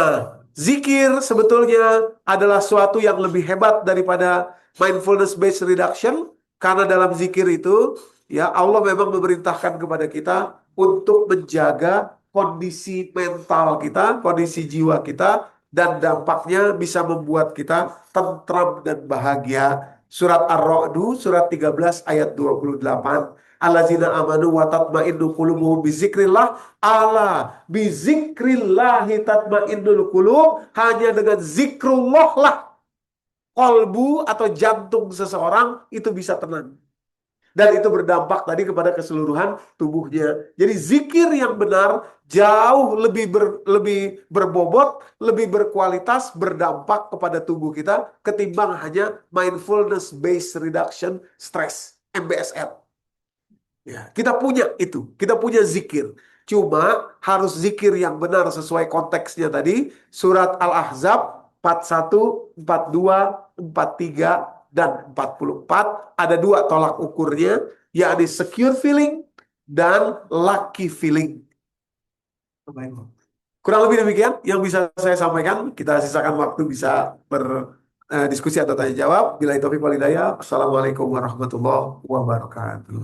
zikir sebetulnya adalah suatu yang lebih hebat daripada mindfulness based reduction. Karena dalam zikir itu, ya Allah memang memerintahkan kepada kita untuk menjaga kondisi mental kita, kondisi jiwa kita, dan dampaknya bisa membuat kita tentram dan bahagia. Surat Ar-Ra'du, surat 13 ayat 28. Allazina amanu wa tatma'innu qulubuhum bizikrillah. Ala bizikrillahi tatma'innul qulub. Hanya dengan zikrullah lah kolbu atau jantung seseorang itu bisa tenang. Dan itu berdampak tadi kepada keseluruhan tubuhnya. Jadi zikir yang benar jauh lebih berbobot, lebih berkualitas, berdampak kepada tubuh kita ketimbang hanya mindfulness based reduction stress, MBSR. Ya, kita punya itu, kita punya zikir. Cuma harus zikir yang benar sesuai konteksnya tadi. Surat Al-Ahzab 41, 42, 43, dan 44. Ada dua tolak ukurnya, yakni secure feeling dan lucky feeling. Kurang lebih demikian yang bisa saya sampaikan. Kita sisakan waktu bisa berdiskusi atau tanya jawab. Bila itu wal hidayah. Assalamualaikum warahmatullahi wabarakatuh.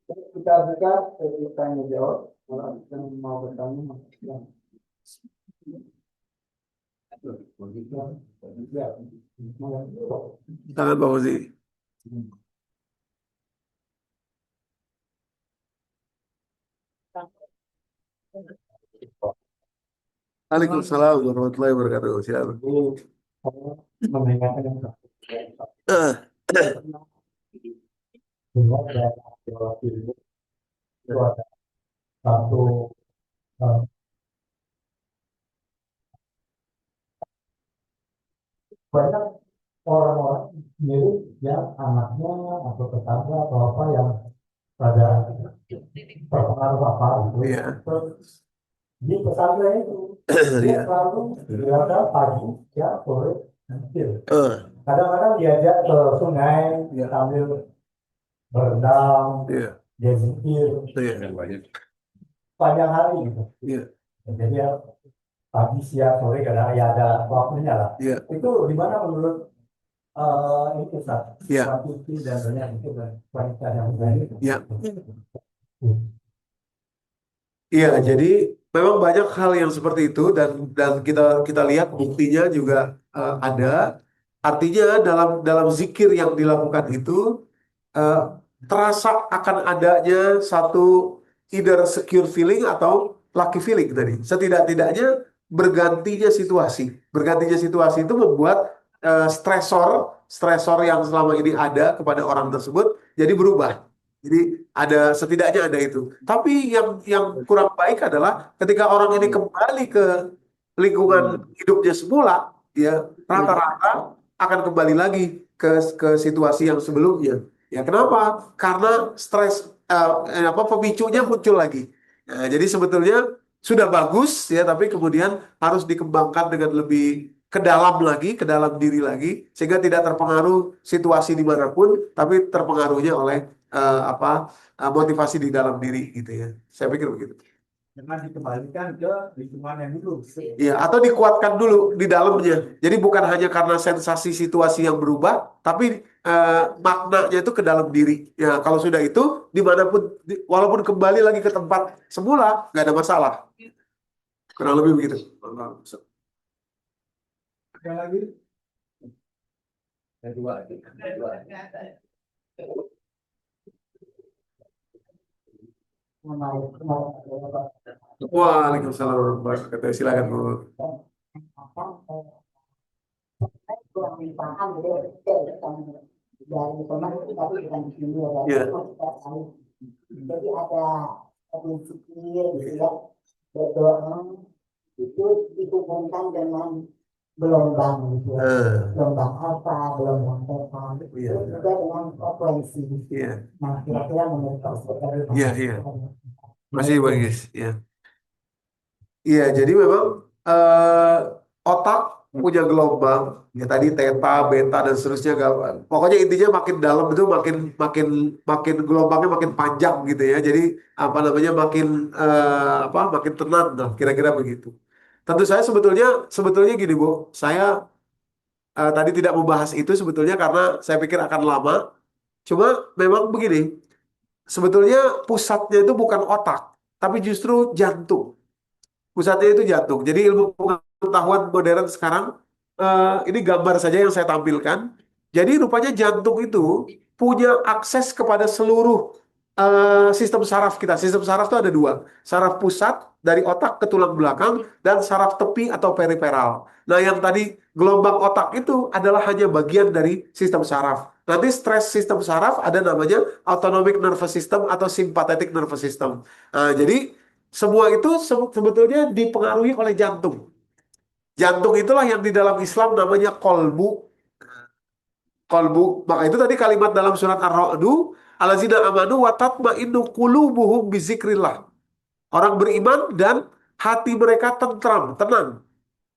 Kita buka tanya jawab. Kalau yang mau bertanya, Tangan Pak Fauzi. Waalaikumsalam warahmatullahi wabarakatuh. Silakan. itu ada satu banyak orang-orang mirip yang anaknya atau tetangga atau apa yang pada terpengaruh apa gitu. Iya. Terus di pesantren itu dia Iya. selalu berada pagi, ya sore, hampir. Eh, Kadang-kadang diajak ke sungai, dia sambil berendam, Iya. dia zikir Iya. Yang banyak. panjang hari gitu. Iya. Jadi ya pagi, siang, sore kadang ya ada waktunya lah. Iya. Itu di mana menurut itu Ustaz? Iya. Kuantiti dan banyak itu dan kualitas yang baik. Iya. Iya, jadi memang banyak hal yang seperti itu dan kita lihat buktinya juga ada. Artinya dalam zikir yang dilakukan itu eh, terasa akan adanya satu either secure feeling atau lucky feeling tadi. Setidak-tidaknya bergantinya situasi itu membuat stresor yang selama ini ada kepada orang tersebut jadi berubah. Jadi setidaknya ada itu. Tapi yang kurang baik adalah ketika orang ini kembali ke lingkungan hidupnya semula, ya rata-rata akan kembali lagi ke situasi yang sebelumnya. Ya kenapa? Karena stres pemicunya muncul lagi. Nah, jadi sebetulnya sudah bagus ya, tapi kemudian harus dikembangkan dengan lebih ke dalam lagi, ke dalam diri lagi, sehingga tidak terpengaruh situasi dimanapun, tapi terpengaruhnya oleh motivasi di dalam diri gitu ya. Saya pikir begitu. Jangan dikembalikan ke lingkungan yang dulu. Iya, atau dikuatkan dulu di dalamnya. Jadi bukan hanya karena sensasi situasi yang berubah, tapi maknanya itu ke dalam diri. Ya, kalau sudah itu, dimanapun, walaupun kembali lagi ke tempat semula, nggak ada masalah. Kurang lebih begitu. Yang lagi Ada dua. Waalaikumsalam warahmatullahi wabarakatuh. Silakan Bu. kurang paham gitu dari teman tapi bukan di sini ya dari Ya. jadi ada berpikir gitu ya berdoa itu dihubungkan dengan gelombang gitu ya gelombang alfa gelombang beta Iya. terus juga dengan frekuensi Iya. nah kira-kira menurut dari Iya, iya. Masih bagus. Ya. Iya, jadi memang otak punya gelombang, ya tadi theta, beta dan seterusnya. Pokoknya intinya makin dalam itu makin makin makin gelombangnya makin panjang gitu ya. Jadi apa namanya makin tenang, nah, kira-kira begitu. Tentu saya sebetulnya gini Bu, saya tadi tidak membahas itu sebetulnya karena saya pikir akan lama. Cuma memang begini, sebetulnya pusatnya itu bukan otak, tapi justru jantung. Pusatnya itu jantung. Jadi ilmu pengetahuan modern sekarang, ini gambar saja yang saya tampilkan. Jadi rupanya jantung itu punya akses kepada seluruh sistem saraf kita. Sistem saraf itu ada dua. Saraf pusat dari otak ke tulang belakang dan saraf tepi atau periferal. Nah yang tadi gelombang otak itu adalah hanya bagian dari sistem saraf. Nanti stres sistem saraf ada namanya autonomic nervous system atau sympathetic nervous system. Nah, jadi semua itu sebetulnya dipengaruhi oleh jantung. Jantung itulah yang di dalam Islam namanya kolbu. Kolbu. Maka itu tadi kalimat dalam surat Ar-Ra'du, allazina amanu wa tatma'innu qulubuhum bizikrillah. Orang beriman dan hati mereka tentram, tenang.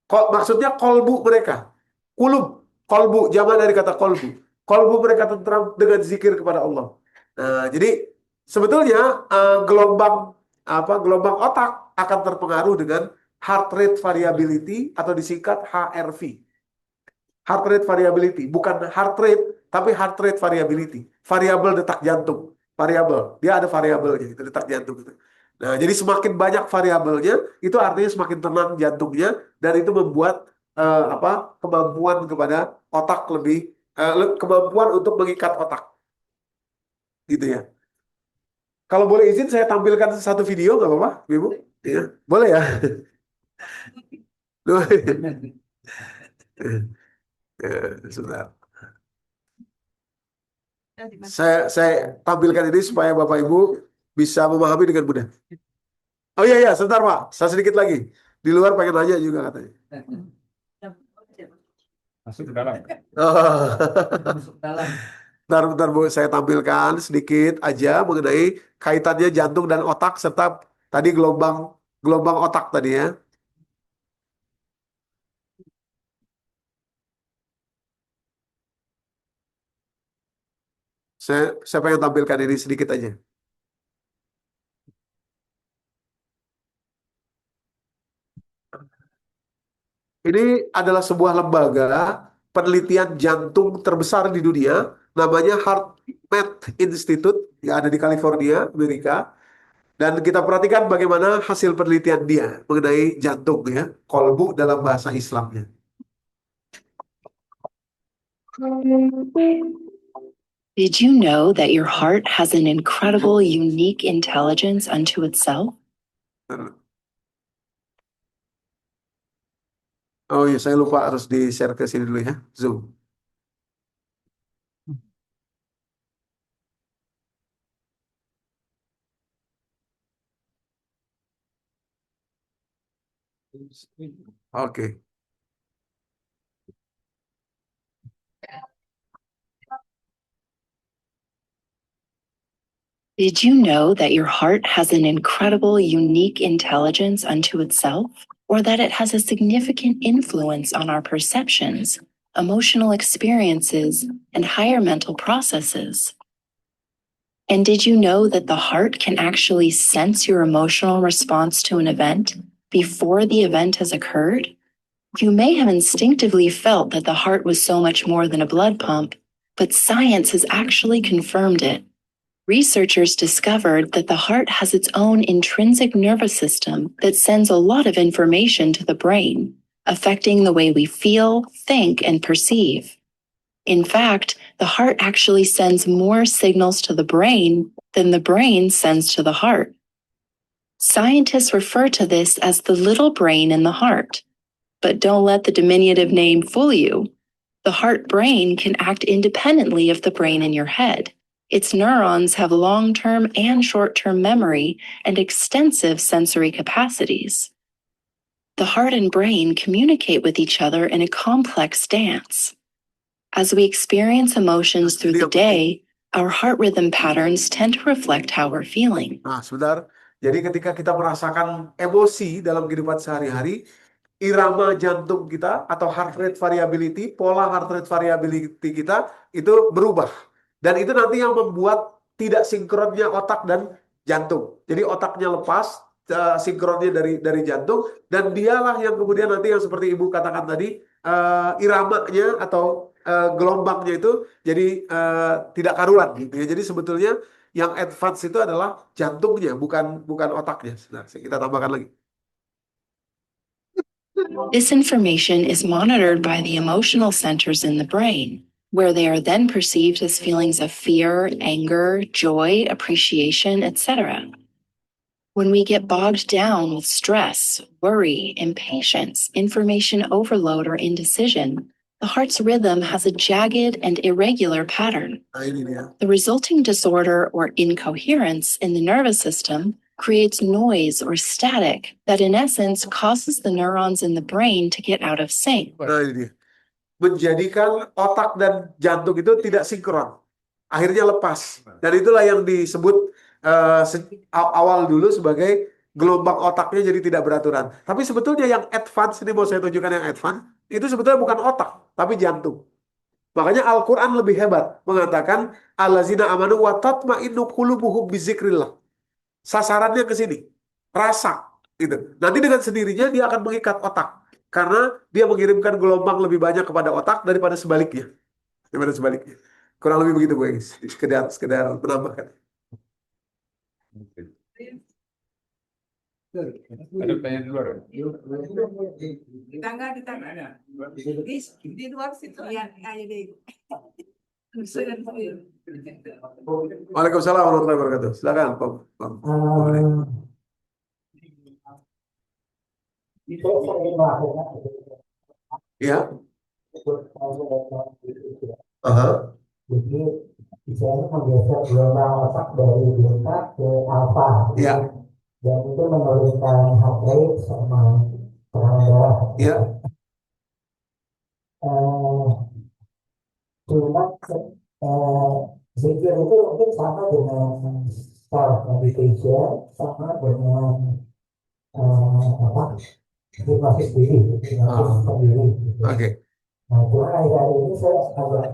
Kok maksudnya kolbu mereka? Kulub, kolbu, jamak dari kata kolbu. Kolbu mereka tentram dengan zikir kepada Allah. Nah, jadi sebetulnya gelombang otak akan terpengaruh dengan heart rate variability atau disingkat HRV. Heart rate variability, bukan heart rate, tapi heart rate variability. Variabel detak jantung. Variabel, dia ada variabelnya, itu detak jantung itu. Nah, jadi semakin banyak variabelnya, itu artinya semakin tenang jantungnya, dan itu membuat kemampuan kepada otak kemampuan untuk mengikat otak, gitu ya. Kalau boleh izin, saya tampilkan satu video, nggak apa-apa, Ibu? Ya, boleh ya? Sebentar. Saya tampilkan ini supaya Bapak Ibu bisa memahami dengan mudah. Oh iya, iya, sebentar Pak. Saya sedikit lagi. Di luar pengen nanya juga katanya. Masuk ke dalam. Oh. Masuk dalam. Bentar, Bu. Saya tampilkan sedikit aja mengenai kaitannya jantung dan otak serta tadi gelombang otak tadi ya. Saya pengen tampilkan ini sedikit aja. Ini adalah sebuah lembaga penelitian jantung terbesar di dunia, namanya HeartMath Institute, yang ada di California, Amerika. Dan kita perhatikan bagaimana hasil penelitian dia mengenai jantung ya, kolbu dalam bahasa Islamnya. Did you know that your heart has an incredible, unique intelligence unto itself? Oh iya, saya lupa harus di-share ke sini dulu ya, Zoom. Oke. Did you know that your heart has an incredible, unique intelligence unto itself, or that it has a significant influence on our perceptions, emotional experiences, and higher mental processes? And did you know that the heart can actually sense your emotional response to an event before the event has occurred? You may have instinctively felt that the heart was so much more than a blood pump, but science has actually confirmed it. Researchers discovered that the heart has its own intrinsic nervous system that sends a lot of information to the brain, affecting the way we feel, think, and perceive. In fact, the heart actually sends more signals to the brain than the brain sends to the heart. Scientists refer to this as the little brain in the heart. But don't let the diminutive name fool you. The heart brain can act independently of the brain in your head. Its neurons have long-term and short-term memory and extensive sensory capacities. The heart and brain communicate with each other in a complex dance. As we experience emotions through the day, our heart rhythm patterns tend to reflect how we're feeling. Nah, sebentar. Jadi ketika kita merasakan emosi dalam kehidupan sehari-hari, irama jantung kita atau heart rate variability, pola heart rate variability kita itu berubah. Dan itu nanti yang membuat tidak sinkronnya otak dan jantung. Jadi otaknya lepas, sinkronnya dari jantung, dan dialah yang kemudian nanti yang seperti Ibu katakan tadi, iramanya atau gelombangnya itu jadi tidak karuan gitu ya. Jadi sebetulnya yang advance itu adalah jantungnya, bukan otaknya. Nah, kita tambahkan lagi. This information is monitored by the emotional centers in the brain, where they are then perceived as feelings of fear, anger, joy, appreciation, etc. When we get bogged down with stress, worry, impatience, information overload, or indecision, the heart's rhythm has a jagged and irregular pattern. Nah, ini dia. The resulting disorder or incoherence in the nervous system creates noise or static that in essence causes the neurons in the brain to get out of sync. Nah, ini dia. Menjadikan otak dan jantung itu tidak sinkron. Akhirnya lepas. Dan itulah yang disebut awal dulu sebagai gelombang otaknya jadi tidak beraturan. Tapi sebetulnya yang advance, ini mau saya tunjukkan yang advance, itu sebetulnya bukan otak, tapi jantung. Makanya Al-Quran lebih hebat. Mengatakan, allazina amanu wa tatma'innu qulubuhum bizikrillah. Sasarannya ke sini. Rasa. Gitu. Nanti dengan sendirinya dia akan mengikat otak. Karena dia mengirimkan gelombang lebih banyak kepada otak daripada sebaliknya. Kurang lebih begitu, guys. Sekedar menambahkan. Ada pertanyaan di luar. Di tangga. Di luar situ yang ada di. Waalaikumsalam warahmatullahi wabarakatuh. Silakan, Pak. Saya ingin melakukan Ya. Jadi misalnya menggeser gelombang otak dari beta ke alfa, Ya. dan itu menurunkan heart rate sama tekanan darah. Ya. Cuma zikir itu mungkin sama dengan self meditation, sama dengan hipnosis diri, hipnosis sendiri. Oke. Nah, cuma hari ini saya agak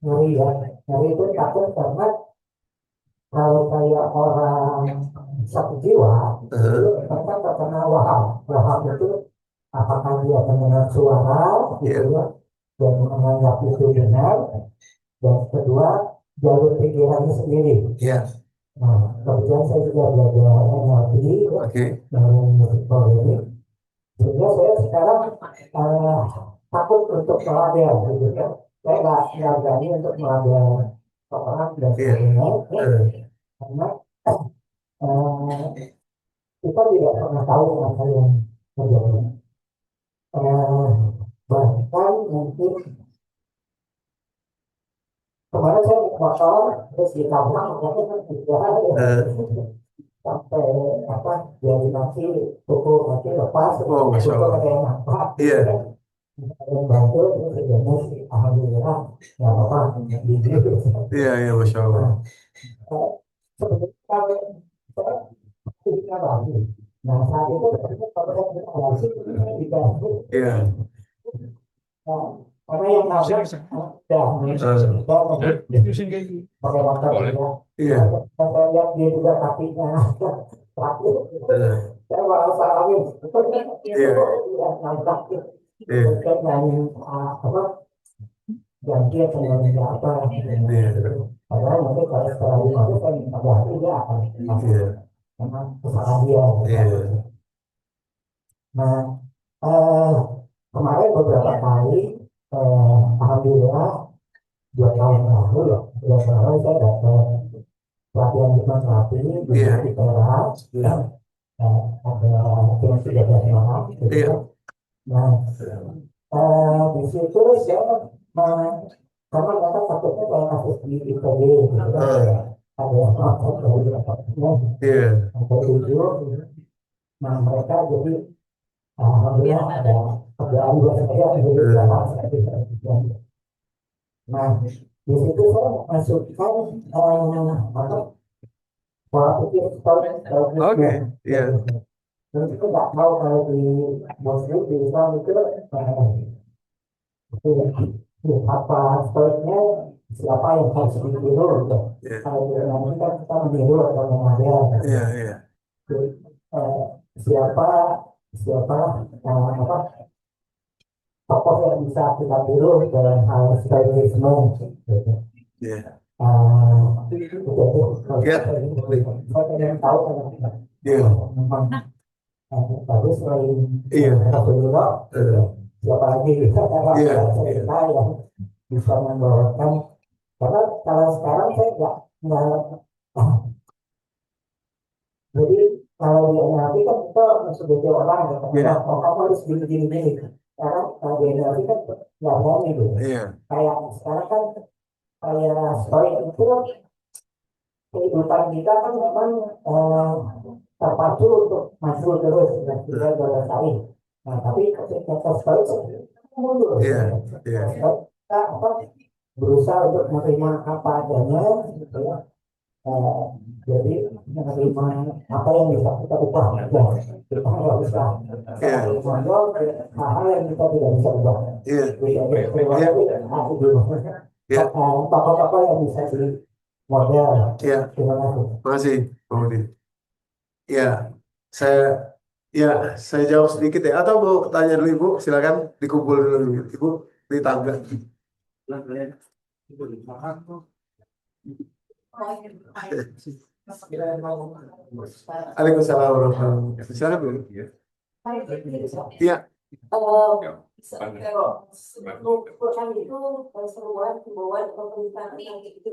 ngeri ya, ngeri itu takut karena kalau kayak orang sakit jiwa, itu mereka terkena waham. Waham itu apakah dia mendengar suara, gitu ya, dan menganggap itu benar, dan kedua jalur pikirannya sendiri. Ya. Nah, kebetulan saya juga belajar NLP dari musik ini, sehingga saya sekarang takut untuk meladel, gitu kan. Saya nggak berani untuk meladel orang dan sebagainya, karena kita tidak pernah tahu apa yang terjadi. Bahkan mungkin kemarin saya naik motor terus ditabrak, ternyata kan tidak ada. sampai apa jadi nasi kuku nasi lepas Oh, Masya kuku Allah. ada yang nampak Iya. yang bantu itu kerjanya sih alhamdulillah nggak apa-apa di Iya, Masya Allah. sebenarnya kalau saya punya lagi nah saat itu kalau kita berhasil dikasih Iya. karena yang nabrak pakai motor Boleh. juga. Iya. Saya lihat dia juga kakinya terakhir. Saya malah salamin. Iya. Nabrak. Iya. Saya nyanyi apa? Ganti atau nyanyi apa? Iya. Padahal nanti kalau setelah itu saya minta ganti dia akan Iya. karena kesalahan dia. Iya. Nah, eh, kemarin beberapa kali, alhamdulillah 2 tahun lalu ya, 2 tahun lalu saya dapat pelatihan hipnoterapi di Iya. di Perak, Iya. ada cuma 13 malam, gitu. Iya. Nah, di situ saya, karena mereka takutnya kayak kasus di ITB, gitu kan, ada yang ngomong dari departemen, Iya. ada 7, nah mereka jadi alhamdulillah ada kerjaan buat saya jadi berapa saya bisa. Nah, di situ saya masukkan apa pola pikir stoic Oke. Iya. dan itu nggak tahu kalau di Muslim di Islam itu itu apa stoiknya siapa yang harus ditiru gitu. Iya. Kalau di Islam ini kan kita meniru atau mengadil. Iya. Iya. Eh, siapa siapa apa tokoh yang bisa kita tiru dalam hal stoicisme gitu. Iya. Ya, saya pengen tahu Iya. memang bagus selain Iya. Rasulullah, siapa lagi Iya. kita yang bisa membawakan karena kalau sekarang saya nggak jadi kalau di NLP kan kita sebagai orang ya, Iya. oh kamu harus gini. Sekarang kalau di NLP kan nggak berani gitu. Iya. Kayak sekarang kan kayak story itu kehidupan kita kan memang terpacu untuk maju terus dan tidak bersaing. Nah tapi ketika kita story mundur. Iya. Iya. Kita apa berusaha untuk menerima apa adanya, gitu ya. Jadi menerima apa yang bisa kita ubah aja. Kita nggak bisa menjual hal yang kita tidak bisa ubah. Iya. Iya. Apa-apa yang bisa di model. Iya. Terima kasih. Makasih, Pak Budi. Ya, saya saya jawab sedikit ya. Atau mau tanya dulu Ibu, silakan dikumpul dulu Ibu di tangga. Waalaikumsalam warahmatullahi wabarakatuh. Silakan dulu. Iya. Quran itu seruan, himbauan, pemerintahan yang itu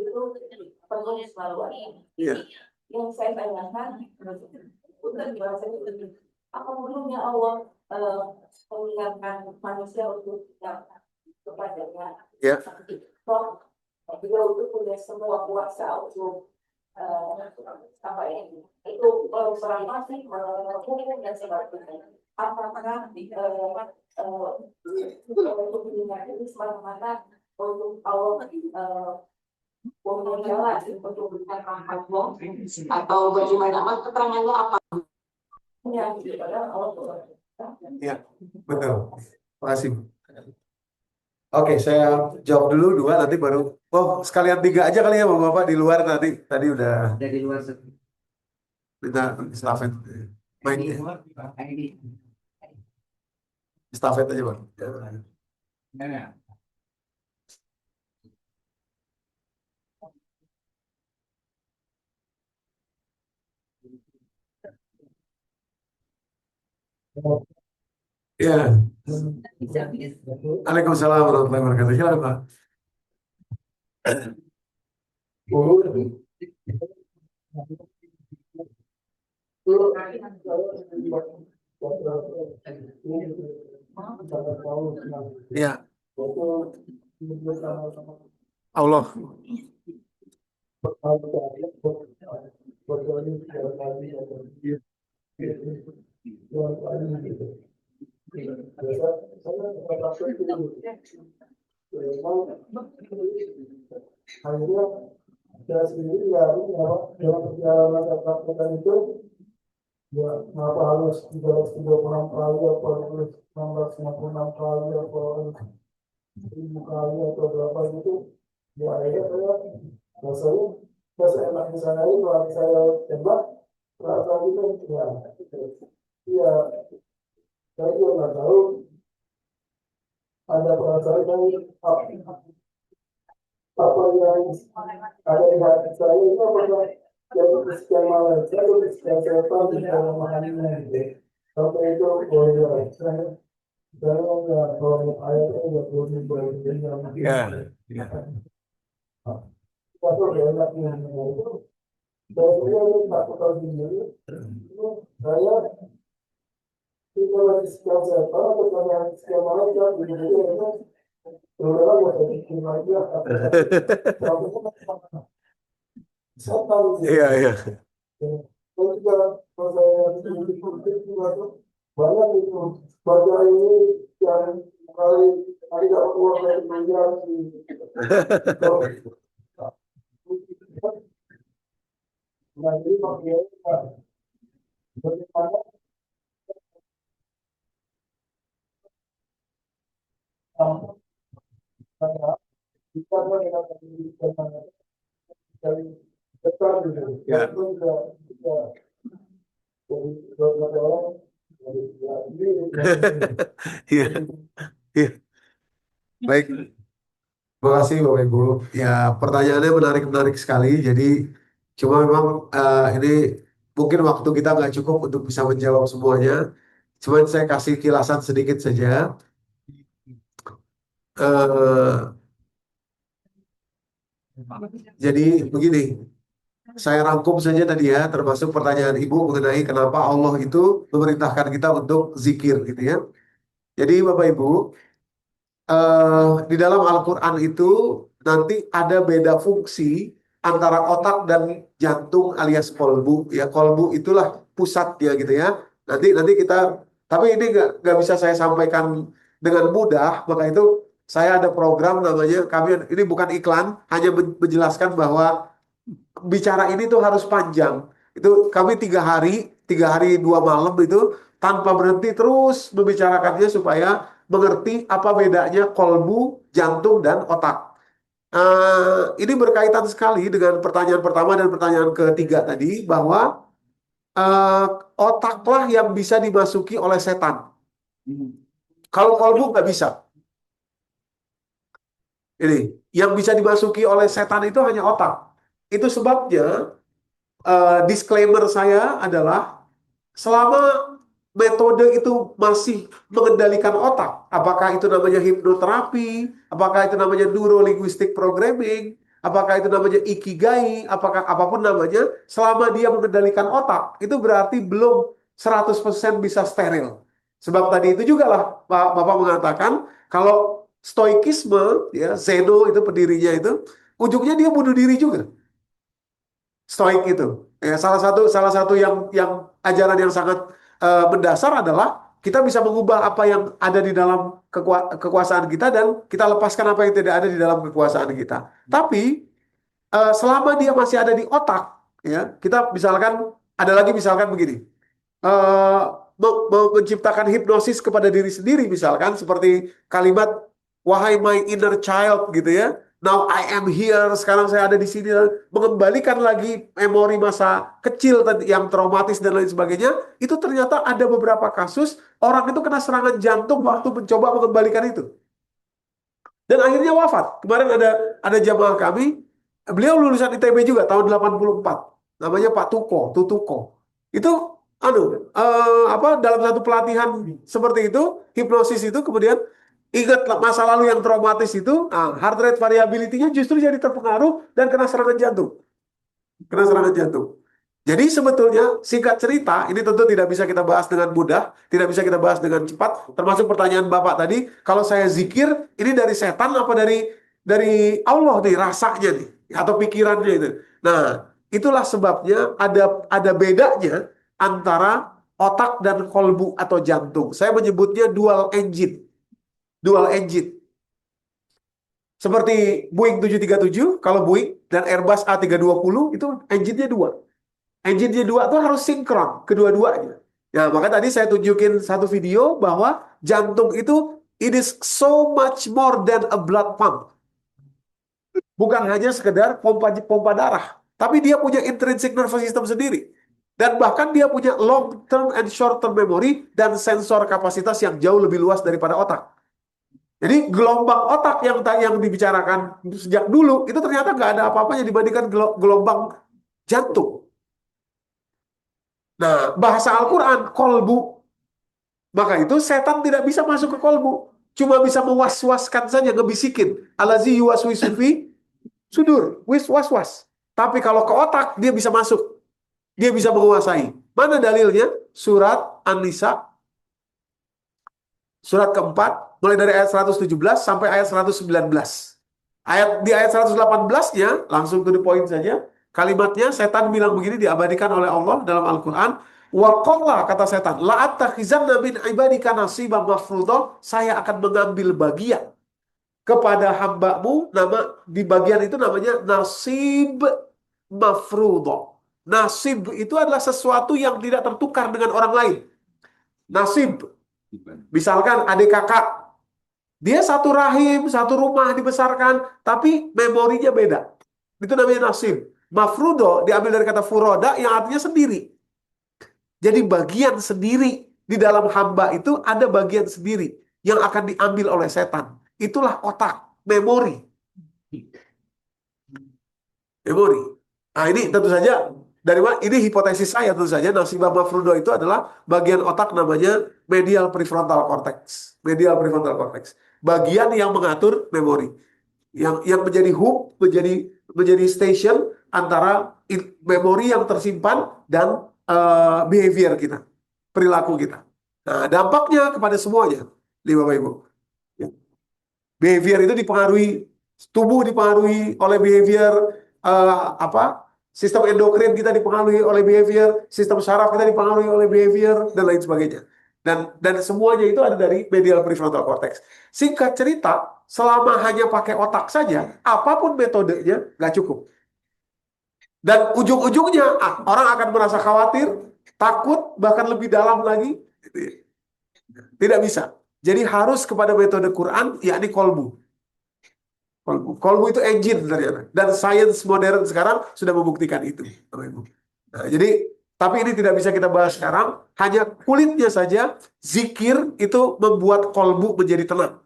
perlu selalu ada. Iya. Yang saya tanyakan, bukan bahasanya apa perlunya Allah mengingatkan manusia untuk kepadanya. Ya. Beliau itu punya semua kuasa untuk apa ini? Itu berapa sih hukum dan sebagainya. Apakah untuk dunia ini semata-mata untuk Allah jalan untuk berikan rahmat atau bagaimana? Mas keterangannya apa? Ya, betul. Terima kasih. Oke, saya jawab dulu 2, nanti baru. Oh, sekalian 3 aja kali ya, Bapak di luar nanti. Tadi udah. Dari luar Kita estafet. Main estafet aja, Bang. Ya. Waalaikumsalam warahmatullahi wabarakatuh. Silakan, Pak. Ya. Allah. Akhirnya saya sendiri ya ini apa dalam perjalanan saya praktekkan itu ya kenapa harus 336 kali apa harus 656 kali apa harus 1000 kali atau berapa gitu ya akhirnya saya enaknya saya itu kalau saya tembak rasa gitu ya ya saya juga nggak tahu ada perasaan apa yang ada di hati saya itu apakah yang sekian Malaysia atau sekian setan di dalam memahaminya gitu. Sampai itu boleh saya nggak kalau ayatnya nggak boleh berbicara. Ya, ya. Kita tuh enak itu. Saya nggak tahu sendiri. Saya itu lagi sekian setan atau sekian Malaysia gitu. Terutama buat bikin lagi setan gitu. Iya, iya. Saya juga kalau saya itu banyak itu baca ini yang kali tidak keluar dari penjara nah jadi maksudnya bagaimana kita mengenai dari besar gitu Ya. itu juga dari beberapa orang dari ini Iya, iya. Baik. Terima kasih Bapak Ibu. Ya, pertanyaannya menarik-menarik sekali. Jadi, cuma memang ini mungkin waktu kita nggak cukup untuk bisa menjawab semuanya. Cuman saya kasih kilasan sedikit saja. Eh, jadi begini, saya rangkum saja tadi ya, termasuk pertanyaan Ibu mengenai kenapa Allah itu memerintahkan kita untuk zikir gitu ya. Jadi Bapak Ibu, di dalam Al-Quran itu nanti ada beda fungsi antara otak dan jantung alias kolbu. Ya, kolbu itulah pusatnya gitu ya. Nanti kita, tapi ini nggak bisa saya sampaikan dengan mudah. Maka itu saya ada program namanya, kami ini bukan iklan, hanya menjelaskan bahwa bicara ini tuh harus panjang. Itu kami 3 hari 2 malam itu tanpa berhenti terus membicarakannya supaya mengerti apa bedanya kolbu, jantung, dan otak. Ini berkaitan sekali dengan pertanyaan pertama dan pertanyaan ketiga tadi bahwa eh, otaklah yang bisa dimasuki oleh setan. Kalau kolbu nggak bisa. Ini yang bisa dimasuki oleh setan itu hanya otak. Itu sebabnya disclaimer saya adalah selama metode itu masih mengendalikan otak, apakah itu namanya hipnoterapi, apakah itu namanya neuro-linguistic programming, apakah itu namanya ikigai, apakah apapun namanya, selama dia mengendalikan otak, itu berarti belum 100% bisa steril. Sebab tadi itu juga lah Bapak mengatakan, kalau stoikisme, ya, Zeno itu pendirinya itu, ujungnya dia bunuh diri juga. Stoik itu. Ya, salah satu yang ajaran yang sangat mendasar adalah kita bisa mengubah apa yang ada di dalam kekuasaan kita dan kita lepaskan apa yang tidak ada di dalam kekuasaan kita. Tapi selama dia masih ada di otak, ya, kita misalkan ada lagi misalkan begini. eh, Menciptakan hipnosis kepada diri sendiri misalkan seperti kalimat wahai my inner child gitu ya. Now I am here, sekarang saya ada di sini, mengembalikan lagi memori masa kecil yang traumatis dan lain sebagainya. Itu ternyata ada beberapa kasus orang itu kena serangan jantung waktu mencoba mengembalikan itu. Dan akhirnya wafat. Kemarin ada jamaah kami, beliau lulusan ITB juga tahun 84. Namanya Pak Tutuko. Itu dalam satu pelatihan seperti itu, hipnosis itu kemudian ingat masa lalu yang traumatis itu, heart rate variability-nya justru jadi terpengaruh dan kena serangan jantung. Kena serangan jantung. Jadi sebetulnya singkat cerita, ini tentu tidak bisa kita bahas dengan mudah, tidak bisa kita bahas dengan cepat. Termasuk pertanyaan Bapak tadi, kalau saya zikir, ini dari setan apa dari Allah nih rasanya nih, atau pikirannya itu. Nah, Itulah sebabnya ada bedanya antara otak dan kolbu atau jantung. Saya menyebutnya dual engine. Dual engine. Seperti Boeing 737, kalau Boeing dan Airbus A320 itu engine-nya dua. Engine-nya dua itu harus sinkron kedua-duanya. Ya, maka tadi saya tunjukin satu video bahwa jantung itu it is so much more than a blood pump. Bukan hanya sekedar pompa darah, tapi dia punya intrinsic nervous system sendiri. Dan bahkan dia punya long term and short term memory dan sensor kapasitas yang jauh lebih luas daripada otak. Jadi gelombang otak yang dibicarakan sejak dulu itu ternyata nggak ada apa-apanya dibandingkan gelombang jantung. Nah, bahasa Al-Quran, kolbu. Maka itu setan tidak bisa masuk ke kolbu. Cuma bisa mewas-waskan saja, ngebisikin. Alazi yuwaswisu fi sudur, was-was. Tapi kalau ke otak, dia bisa masuk. Dia bisa menguasai. Mana dalilnya? Surat An-Nisa, surat keempat, mulai dari ayat 117 sampai ayat 119. Di ayat 118-nya, langsung to the point saja, kalimatnya setan bilang begini, diabadikan oleh Allah dalam Al-Quran. Wa qala, kata setan, la'attakhizanna min ibadika nasiban mafruḍa, saya akan mengambil bagian kepada hambamu, di bagian itu namanya nasib mafruḍa. Nasib itu adalah sesuatu yang tidak tertukar dengan orang lain. Nasib, misalkan adik kakak, dia satu rahim, satu rumah dibesarkan, tapi memorinya beda. Itu namanya nasib. Mafrudo diambil dari kata furoda yang artinya sendiri. Jadi bagian sendiri di dalam hamba itu ada bagian sendiri yang akan diambil oleh setan. Itulah otak, memori. Memori. Nah ini tentu saja, dari mana? Ini hipotesis saya tentu saja, nasibah mafrudo itu adalah bagian otak namanya medial prefrontal cortex. Medial prefrontal cortex. Bagian yang mengatur memori, yang menjadi hub, menjadi station antara memori yang tersimpan dan behavior kita, perilaku kita. Nah, dampaknya kepada semuanya, Bapak Ibu. Ya. Behavior itu dipengaruhi, tubuh dipengaruhi oleh behavior, sistem endokrin kita dipengaruhi oleh behavior, sistem saraf kita dipengaruhi oleh behavior, dan lain sebagainya. Dan semuanya itu ada dari medial prefrontal cortex. Singkat cerita, selama hanya pakai otak saja, apapun metodenya nggak cukup. Dan ujung-ujungnya orang akan merasa khawatir, takut, bahkan lebih dalam lagi. Tidak bisa. Jadi harus kepada metode Quran, yakni kolbu. Kolbu itu engine ternyata. Dan sains modern sekarang sudah membuktikan itu. Nah, jadi tapi ini tidak bisa kita bahas sekarang, hanya kulitnya saja, zikir itu membuat kolbu menjadi tenang.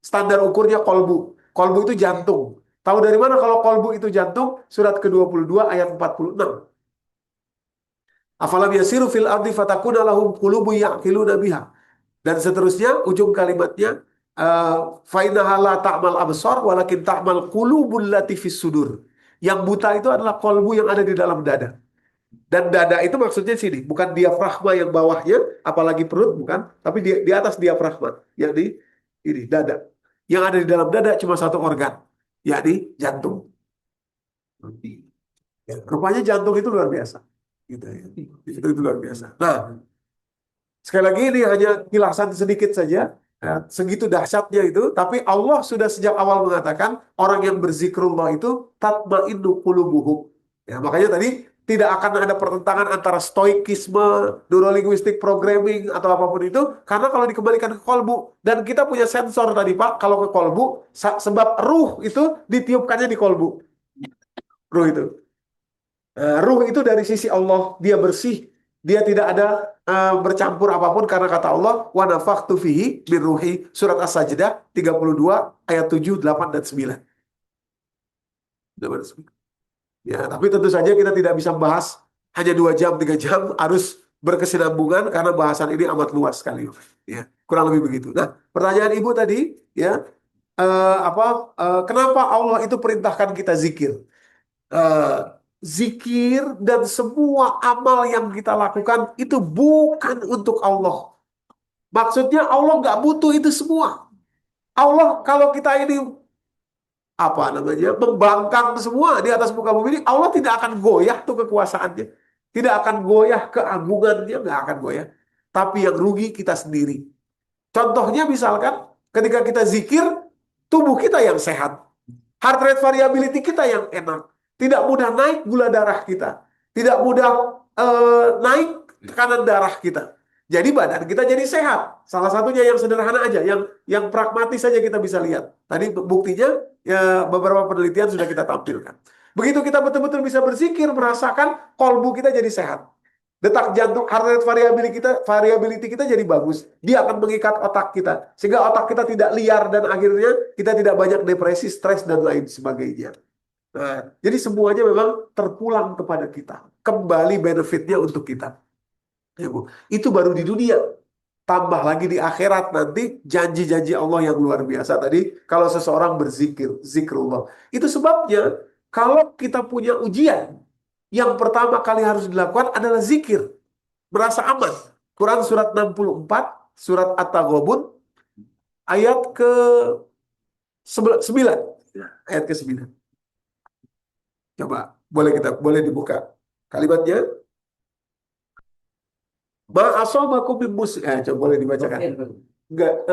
Standar ukurnya kolbu. Kolbu itu jantung. Tahu dari mana kalau kolbu itu jantung? Surat ke-22 ayat 46. Afalam yasiru fil ardi fatakuna lahum qulubun ya'qiluna biha. Dan seterusnya, ujung kalimatnya, fa innaha la ta'mal absar walakin ta'mal qulubul lati fis sudur. Yang buta itu adalah kolbu yang ada di dalam dada. Dan dada itu maksudnya sini, bukan diafragma yang bawahnya, apalagi perut, bukan, tapi di atas diafragma, yakni ini dada. Yang ada di dalam dada cuma satu organ, yakni jantung. Ya, rupanya jantung itu luar biasa. Gitu ya. Itu luar biasa. Nah, sekali lagi ini hanya kilasan sedikit saja. Ya, segitu dahsyatnya itu, tapi Allah sudah sejak awal mengatakan orang yang berzikrullah itu tatma'innu qulubuhum. Ya, makanya tadi tidak akan ada pertentangan antara stoikisme, neurolinguistic programming, atau apapun itu, karena kalau dikembalikan ke kolbu, dan kita punya sensor tadi Pak, kalau ke kolbu, sebab ruh itu ditiupkannya di kolbu. Ruh itu. Ruh itu dari sisi Allah, dia bersih, dia tidak ada bercampur apapun, karena kata Allah, wa nafakhtu fihi min ruhi, surat As-Sajdah 32 ayat 7, 8 dan 9. Ya, tapi tentu saja kita tidak bisa bahas hanya 2 jam, 3 jam, harus berkesinambungan karena bahasan ini amat luas sekali. Ya, kurang lebih begitu. Nah, pertanyaan Ibu tadi, ya, kenapa Allah itu perintahkan kita zikir? Zikir dan semua amal yang kita lakukan itu bukan untuk Allah. Maksudnya Allah nggak butuh itu semua. Allah, kalau kita ini apa namanya, membangkang semua di atas muka bumi ini, Allah tidak akan goyah tuh kekuasaannya. Tidak akan goyah keagungannya, nggak akan goyah. Tapi yang rugi kita sendiri. Contohnya misalkan ketika kita zikir, tubuh kita yang sehat. Heart rate variability kita yang enak. Tidak mudah naik gula darah kita. Tidak mudah naik tekanan darah kita. Jadi badan kita jadi sehat. Salah satunya yang sederhana aja, yang pragmatis saja kita bisa lihat. Tadi buktinya ya beberapa penelitian sudah kita tampilkan. Begitu kita betul-betul bisa berzikir, merasakan kolbu kita jadi sehat. Detak jantung, heart rate variability kita jadi bagus. Dia akan mengikat otak kita. Sehingga otak kita tidak liar dan akhirnya kita tidak banyak depresi, stres, dan lain sebagainya. Nah, jadi semuanya memang terpulang kepada kita. Kembali benefitnya untuk kita. Ya, Bu. Itu baru di dunia. Tambah lagi di akhirat nanti janji-janji Allah yang luar biasa. Tadi kalau seseorang berzikir, zikrullah. Itu sebabnya kalau kita punya ujian, yang pertama kali harus dilakukan adalah zikir. Merasa aman. Quran surat 64, surat At-Taghabun, ayat ke-9. Ayat ke-9. Coba, boleh dibuka. Kalimatnya. Ma asobakum min coba boleh dibacakan. Enggak,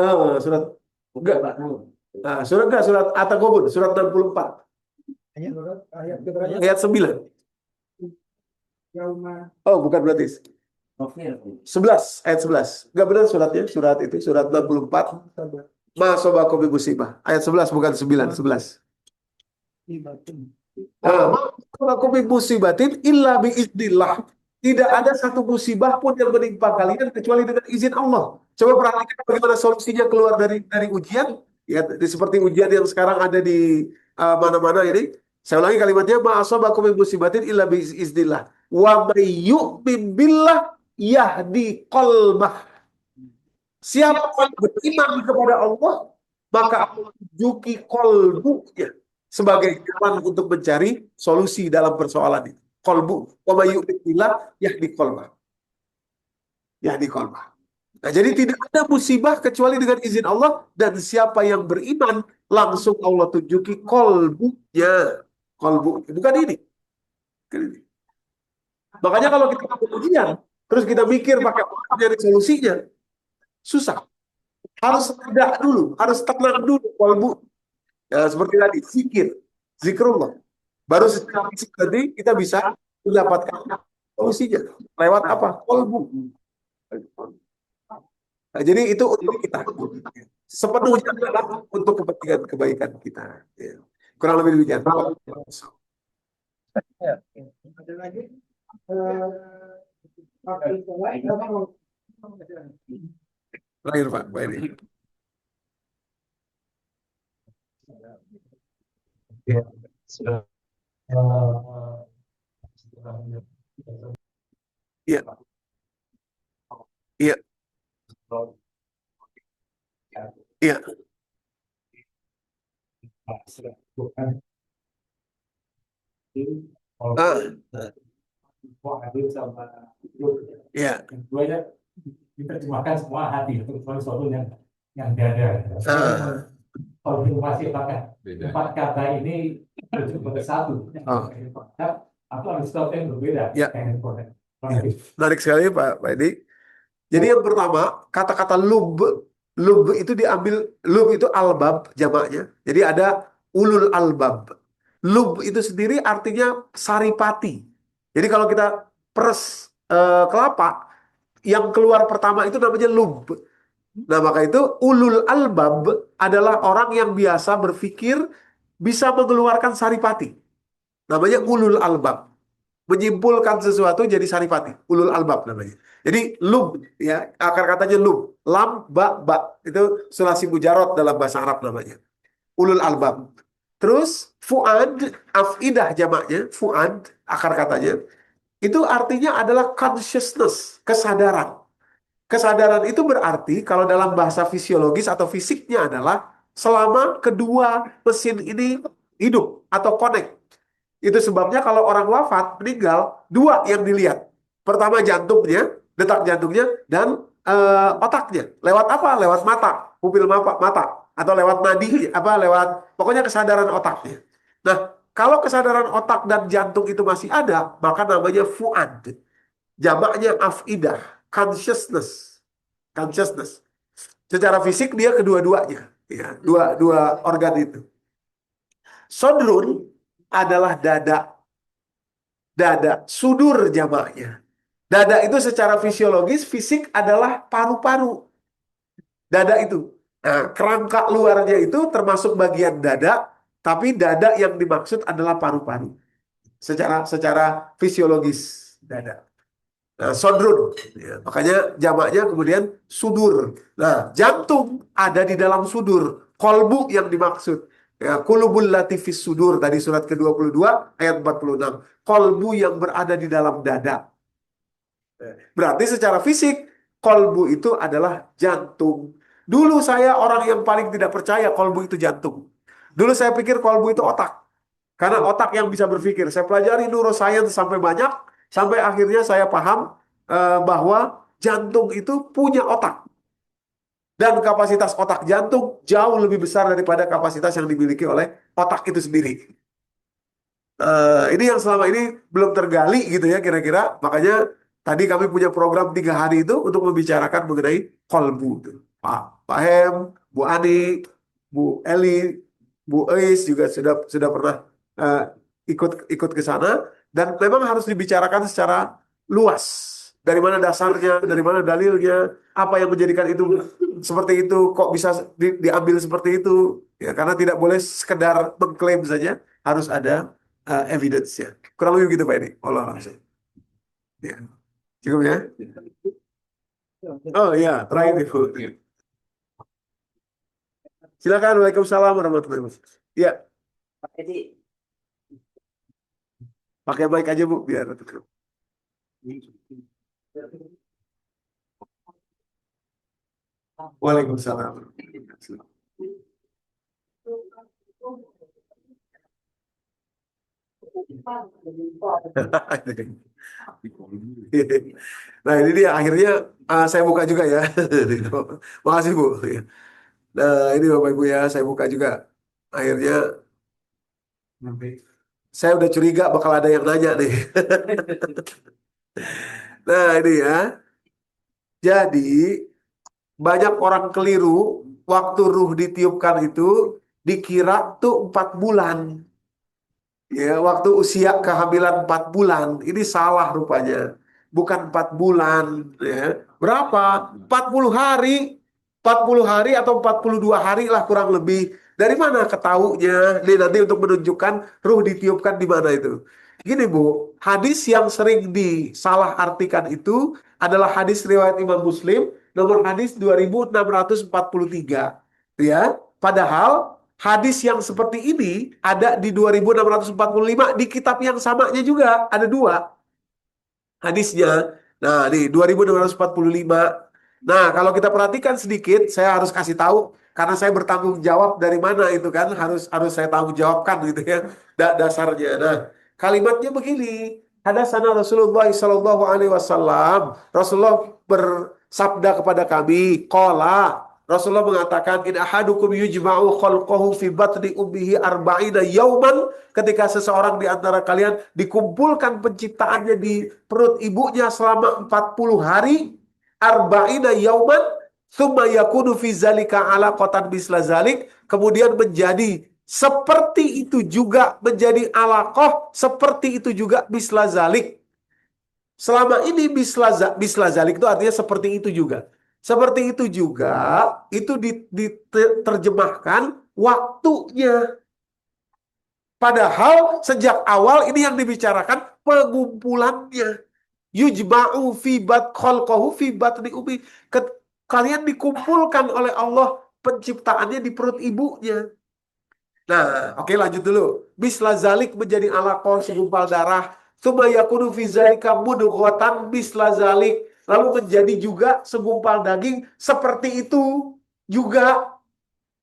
surat At-Taghabun, surat 64. Ayat 9. Oh, bukan berarti. 11, ayat 11. Enggak benar suratnya, surat 64. Ma asobakum min musibah. Ayat 11 bukan 9, 11. Ma asobakum min musibatin illa biiznillah. Tidak ada satu musibah pun yang menimpa kalian kecuali dengan izin Allah. Coba perhatikan bagaimana solusinya keluar dari ujian. Ya, seperti ujian yang sekarang ada di mana-mana ini. Saya ulangi kalimatnya, ma asabakum min musibatin illa biiznillah. Wa may yu'min billah yahdi qalbah. Siapa yang beriman kepada Allah, maka Allah tunjuki qalbunya sebagai jalan untuk mencari solusi dalam persoalan itu. Qalbu, wa may yu'min billah yahdi qalbah. Yahdi qalbah. Nah, jadi tidak ada musibah kecuali dengan izin Allah, dan siapa yang beriman langsung Allah tunjuki qalbunya. Qalbu, bukan ini. Makanya kalau kita ujian, terus kita mikir pakai otak dari solusinya, susah. Harus reda dulu, harus tenang dulu qalbu. Ya, seperti tadi, zikrullah. Baru setelah fisik tadi kita bisa mendapatkan solusinya. Lewat apa? Qalbu. Nah, jadi itu untuk kita. Sepenuhnya adalah untuk kepentingan kebaikan kita. Ya. Kurang lebih demikian. Ada lagi? Terakhir Pak ini. Ya, sudah. Iya. Iya. Iya. Iya. Diterjemahkan semua hati untuk sesuatu yang dada. Konfirmasi apakah empat kata ini pada satu atau ada sesuatu yang berbeda? Ya. Menarik sekali Pak Edi. Jadi yang pertama, kata-kata lub itu diambil, lub itu albab jamaknya. Jadi ada ulul albab. Lub itu sendiri artinya saripati. Jadi kalau kita peres kelapa, yang keluar pertama itu namanya lub. Nah, maka itu ulul albab adalah orang yang biasa berpikir bisa mengeluarkan saripati. Namanya ulul albab. Menyimpulkan sesuatu jadi saripati. Ulul albab namanya. Jadi lub, ya, akar katanya lub. Lam, ba. Itu sulasi mujarot dalam bahasa Arab namanya. Ulul albab. Terus fuad, afidah jamaknya, fuad, akar katanya. Itu artinya adalah consciousness, kesadaran. Kesadaran itu berarti kalau dalam bahasa fisiologis atau fisiknya adalah selama kedua mesin ini hidup atau connect. Itu sebabnya kalau orang wafat, meninggal, dua yang dilihat. Pertama jantungnya, detak jantungnya, dan otaknya. Lewat apa? Lewat mata, pupil mata. atau lewat nadi lewat pokoknya kesadaran otaknya. Nah, kalau kesadaran otak dan jantung itu masih ada, maka namanya fuad. Jamaknya afidah, consciousness. Consciousness. Secara fisik dia kedua-duanya, ya, dua organ itu. Sodrun adalah dada. Dada, sudur jamaknya. Dada itu secara fisiologis, fisik adalah paru-paru. Dada itu. Nah, kerangka luarnya itu termasuk bagian dada, tapi dada yang dimaksud adalah paru-paru. Secara fisiologis dada. Nah, sodrun. Ya, makanya jamaknya kemudian sudur. Nah, jantung ada di dalam sudur. Kolbu yang dimaksud. Ya, kulubul latifis sudur. Tadi surat ke-22 ayat 46. Kolbu yang berada di dalam dada. Berarti secara fisik, kolbu itu adalah jantung. Dulu saya orang yang paling tidak percaya kolbu itu jantung. Dulu saya pikir kolbu itu otak. Karena otak yang bisa berpikir. Saya pelajari neuroscience sampai banyak. Sampai akhirnya saya paham bahwa jantung itu punya otak. Dan kapasitas otak jantung jauh lebih besar daripada kapasitas yang dimiliki oleh otak itu sendiri. Ini yang selama ini belum tergali gitu ya kira-kira. Makanya tadi kami punya program 3 hari itu untuk membicarakan mengenai kolbu. Pak Hem, Bu Ani, Bu Eli, Bu Eis juga sudah pernah ikut ke sana. Dan memang harus dibicarakan secara luas. Dari mana dasarnya, dari mana dalilnya, apa yang menjadikan itu seperti itu, kok bisa diambil seperti itu. Ya, karena tidak boleh sekedar mengklaim saja, harus ada evidence-nya. Kurang lebih gitu Pak ini. Allah langsung. Ya. Cukup ya? Oh iya, terakhir Ibu. Silakan. Waalaikumsalam warahmatullahi wabarakatuh. Ya, Jadi pakai mic aja Bu, biar. Waalaikumsalam. Nah ini dia akhirnya saya buka juga ya. Makasih Bu. Nah ini Bapak Ibu ya, saya buka juga. Akhirnya saya udah curiga bakal ada yang nanya nih. Nah ini ya. Jadi banyak orang keliru waktu ruh ditiupkan itu dikira tuh 4 bulan. Ya, waktu usia kehamilan 4 bulan. Ini salah rupanya. Bukan 4 bulan. Ya. Berapa? 40 hari. 40 hari atau 42 hari lah kurang lebih. Dari mana ketahunya? Ini nanti untuk menunjukkan ruh ditiupkan di mana itu. Gini Bu, hadis yang sering disalah artikan itu adalah hadis riwayat Imam Muslim, nomor hadis 2643. Ya, padahal hadis yang seperti ini ada di 2645 di kitab yang samanya juga ada 2 hadisnya. Nah, di 2645. Nah, kalau kita perhatikan sedikit, saya harus kasih tahu karena saya bertanggung jawab dari mana itu kan harus saya tanggung jawabkan gitu ya dasarnya. Nah, kalimatnya begini. Hadasana Rasulullah sallallahu alaihi wasallam. Rasulullah bersabda kepada kami, qala Rasulullah mengatakan in ahadukum yujma'u khalqahu fi batni ummihi arba'ina yauman, ketika seseorang di antara kalian dikumpulkan penciptaannya di perut ibunya selama 40 hari, arba'ina yauman, tsumma yakunu fi zalika alaqatan misla zalik, kemudian menjadi seperti itu juga, menjadi alaqah seperti itu juga misla zalik. Selama ini misla zalik itu artinya seperti itu juga. Seperti itu juga, itu diterjemahkan waktunya. Padahal sejak awal ini yang dibicarakan pengumpulannya. Yujma'u fi khalqahu fi batni ummi. Kalian dikumpulkan oleh Allah penciptaannya di perut ibunya. Nah, oke lanjut dulu. Misla zalik menjadi alaqah segumpal darah. Tsumma yakunu fi zalika mudghatan misla zalik. Lalu menjadi juga segumpal daging seperti itu juga.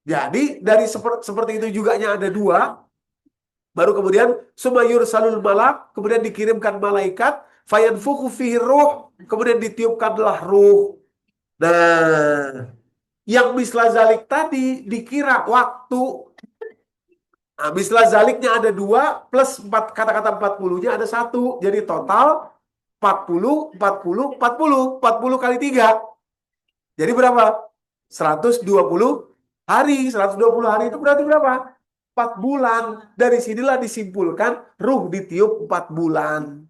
Jadi dari seperti itu juganya ada 2. Baru kemudian sumayur salul malak, kemudian dikirimkan malaikat, fayanfukhu fihi ruh, kemudian ditiupkanlah ruh. Nah, Yang misla zalik tadi dikira waktu. Nah, misla zaliknya ada 2 plus 4, kata-kata 40-nya ada 1. Jadi total 40, 40, 40. 40 kali 3. Jadi berapa? 120 hari. 120 hari itu berarti berapa? 4 bulan. Dari sinilah disimpulkan ruh ditiup 4 bulan.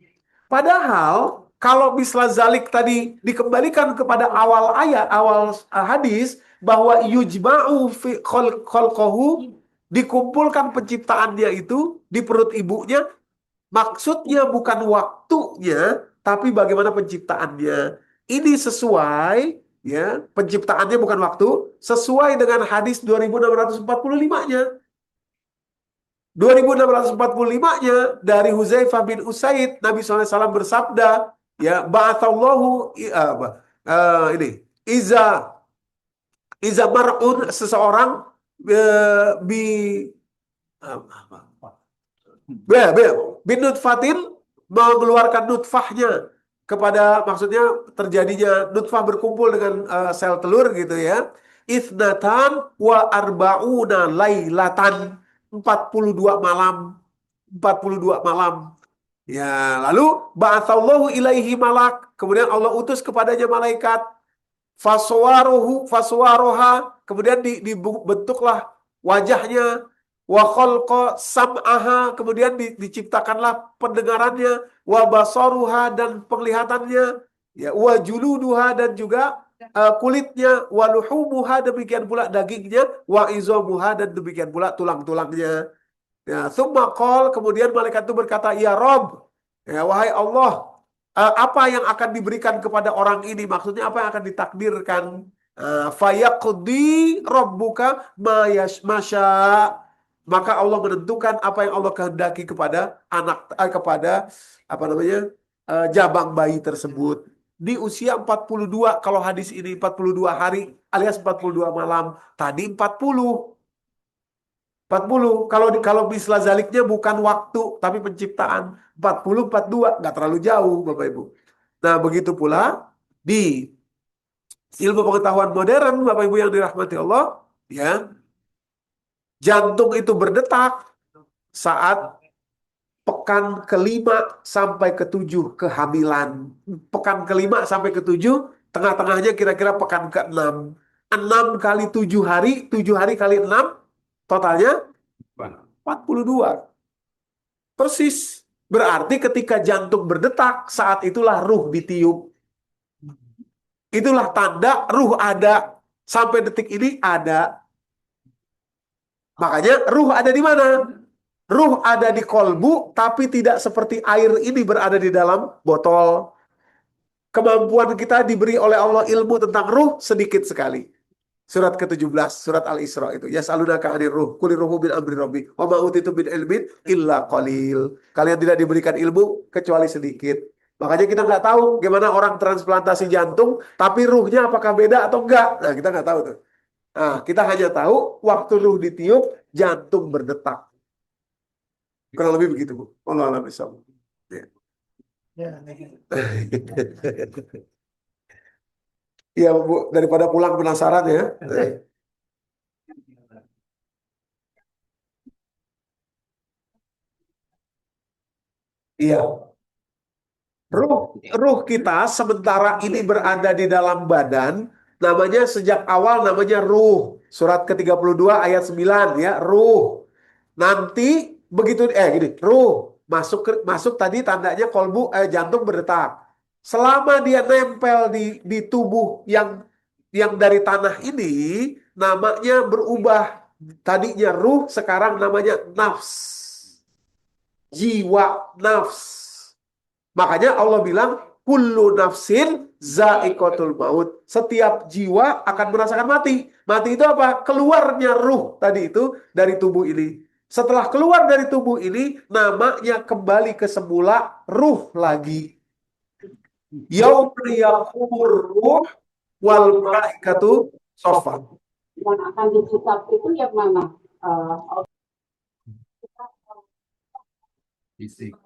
Padahal kalau misla zalik tadi dikembalikan kepada awal ayat, awal hadis, bahwa yujma'u fi khalqahu, dikumpulkan penciptaannya itu di perut ibunya, maksudnya bukan waktunya, tapi bagaimana penciptaannya. Ini sesuai, ya, penciptaannya bukan waktu, sesuai dengan hadis 2645-nya. 2645-nya dari Huzaifah bin Usaid, Nabi SAW bersabda, ya, ba'atsallahu ini, iza mar'un, seseorang bi bin nutfatin, mengeluarkan nutfahnya kepada, maksudnya terjadinya nutfah berkumpul dengan sel telur gitu ya. Ithnatan wa arba'una lailatan, 42 malam. 42 malam. Ya, lalu ba'atsallahu ilaihi malak, kemudian Allah utus kepadanya malaikat. Faswaroha, kemudian dibentuklah wajahnya. Wa khalqa sam'aha, kemudian diciptakanlah pendengarannya. Wa basaruha, dan penglihatannya. Ya, wa juluduha, dan juga kulitnya. Wa luhumuha, demikian pula dagingnya. Wa izomuha, dan demikian pula tulang-tulangnya. Ya, tsumma qol, kemudian malaikat itu berkata, ya Rob, ya, wahai Allah, apa yang akan diberikan kepada orang ini? Maksudnya apa yang akan ditakdirkan? Fayaqdi rabbuka masya, maka Allah menentukan apa yang Allah kehendaki kepada kepada apa namanya, jabang bayi tersebut di usia 42. Kalau hadis ini 42 hari alias 42 malam, tadi 40. Kalau misla zaliknya bukan waktu tapi penciptaan, 40 42, nggak terlalu jauh Bapak Ibu. Nah, begitu pula di ilmu pengetahuan modern Bapak Ibu yang dirahmati Allah, ya. Jantung itu berdetak saat pekan ke-5 sampai ke-7 kehamilan. Pekan ke-5 sampai ke-7, tengah-tengahnya kira-kira pekan ke-6. 6 kali 7 hari, 7 hari kali 6, totalnya 42. Persis. Berarti ketika jantung berdetak, saat itulah ruh ditiup. Itulah tanda ruh ada. Sampai detik ini ada. Makanya ruh ada di mana? Ruh ada di kolbu, tapi tidak seperti air ini berada di dalam botol. Kemampuan kita diberi oleh Allah ilmu tentang ruh sedikit sekali. Surat ke-17, surat Al-Isra itu. Yas'alunaka 'anir ruh, qulir ruhu min amri rabbi, wa ma utitu min ilmin illa qalil. Kalian tidak diberikan ilmu kecuali sedikit. Makanya kita nggak tahu gimana orang transplantasi jantung, tapi ruhnya apakah beda atau enggak. Nah, kita nggak tahu tuh. Nah, kita hanya tahu waktu ruh ditiup, jantung berdetak. Kurang lebih begitu, Bu. Allah alam bisawab. Ya. Iya, Bu, daripada pulang penasaran ya. Iya. Ruh kita sementara ini berada di dalam badan, namanya sejak awal namanya ruh. Surat ke-32 ayat 9 ya, ruh. Nanti begitu gini, ruh masuk tadi tandanya kolbu, jantung berdetak. Selama dia nempel di tubuh yang dari tanah ini, namanya berubah. Tadinya ruh, sekarang namanya nafs. Jiwa, nafs. Makanya Allah bilang, kullu nafsin za'iqatul maut. Setiap jiwa akan merasakan mati. Mati itu apa? Keluarnya ruh tadi itu dari tubuh ini. Setelah keluar dari tubuh ini, namanya kembali ke semula, ruh lagi. Yaumul yaqumur ruh wal malaikatu sofa. Yang akan dihisab itu yang mana? Fisik.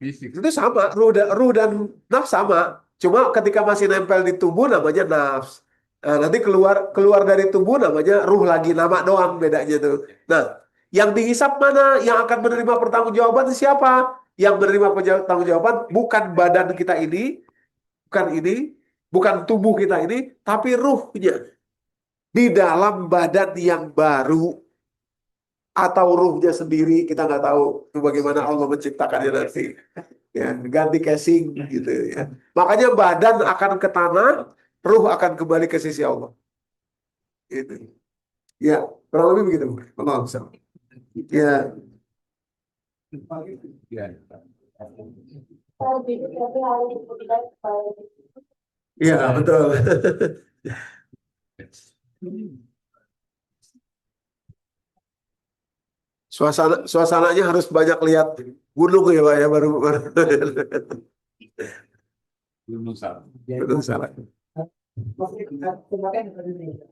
Itu sama, ruh dan nafs sama. Cuma ketika masih nempel di tubuh namanya nafs. Nah, nanti keluar keluar dari tubuh namanya ruh lagi, nama doang bedanya tuh. Nah, yang dihisap mana? Yang akan menerima pertanggungjawaban siapa? Yang menerima pertanggungjawaban bukan badan kita ini, bukan tubuh kita ini, tapi ruhnya di dalam badan yang baru atau ruhnya sendiri kita nggak tahu itu bagaimana Allah menciptakannya nanti. Ya, ganti casing gitu ya. Makanya badan akan ke tanah, ruh akan kembali ke sisi Allah. Itu. Ya, kurang lebih begitu. Allah bisa. Ya, Ya. iya betul. Suasananya harus banyak lihat gunung ya Pak ya baru. Belum salah. Betul salah. Masih kemarin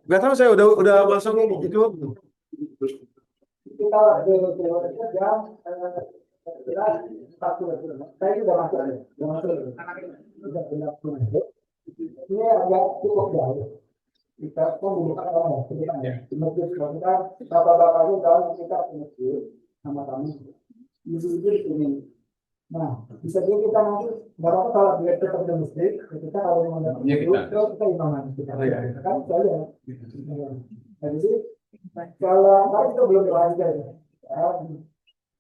Nggak tahu saya udah masuk itu. kita teorinya jam 11.40. Saya sudah masuk ya, sudah masuk. Sudah 11 menit. Ini agak cukup jauh. Kita pun bukan orang ya, kita ya. Masjid kita, bapak-bapaknya tahu kita ke masjid sama kami. Ibu-ibu di sini. Nah, bisa jadi kita nanti nggak apa-apa kalau dia tetap di masjid, kita kalau mau datang Ya, dulu, kita. terus kita imaman kita. Oh, iya. Kan saya lihat. Nah, jadi kalau kan itu belum dilanjut ya.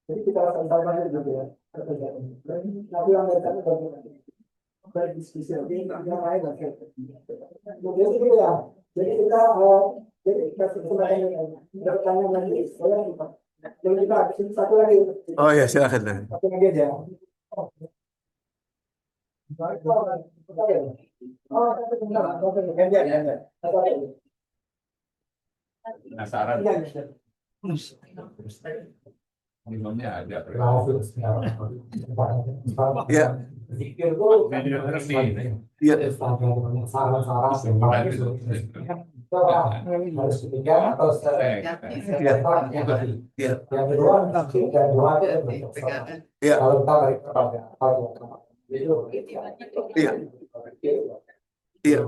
Jadi kita santai aja gitu ya. Tapi yang dari kami bagaimana? Berdiskusi lagi, yang lain lah. Jadi gitu ya. Jadi kita jadi kita bertanya lagi. Jadi kita satu lagi. Oh ya silakan. Satu lagi aja. Oh, satu bentar. Ganjar. Satu lagi. Penasaran. Minumnya ada. Ya, Zikir itu Video resmi. ya, saran-saran harus demikian atau ya, yang kedua zikir dan doa ya, kalau kita balik kepada itu iya, iya.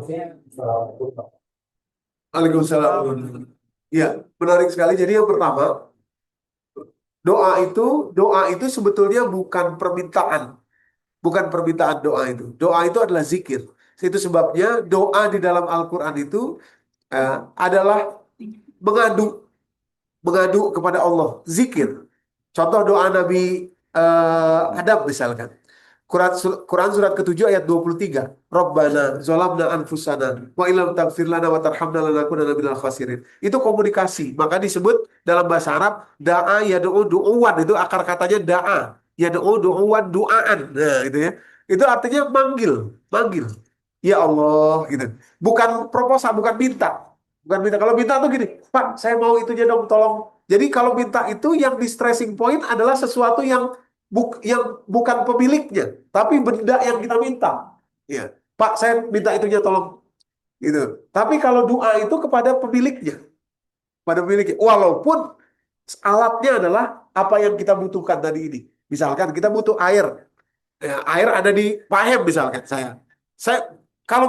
Waalaikumsalam. Ya, menarik sekali. Jadi yang pertama, doa itu sebetulnya bukan permintaan. Bukan permintaan doa itu. Doa itu adalah zikir. Itu sebabnya doa di dalam Al-Quran itu adalah mengadu kepada Allah. Zikir. Contoh doa Nabi Adam misalkan. Quran surat ke-7 ayat 23. Rabbana zolamna anfusana wa illam taghfir lana wa tarhamna lanakunanna minal khasirin. Itu komunikasi. Maka disebut dalam bahasa Arab da'a yad'u du'uwan. Itu akar katanya da'a. Yad'u du'uwan du'aan. Nah, itu ya. Itu artinya manggil. Ya Allah gitu. Bukan proposal, bukan minta. Bukan minta. Kalau minta tuh gini, Pak, saya mau itunya dong, tolong. Jadi kalau minta itu yang di stressing point adalah sesuatu yang bukan pemiliknya, tapi benda yang kita minta. Ya, Pak, saya minta itunya tolong. Gitu. Tapi kalau doa itu kepada pemiliknya, walaupun alatnya adalah apa yang kita butuhkan tadi ini. Misalkan kita butuh air. Ya, air ada di Pak Hem misalkan saya kalau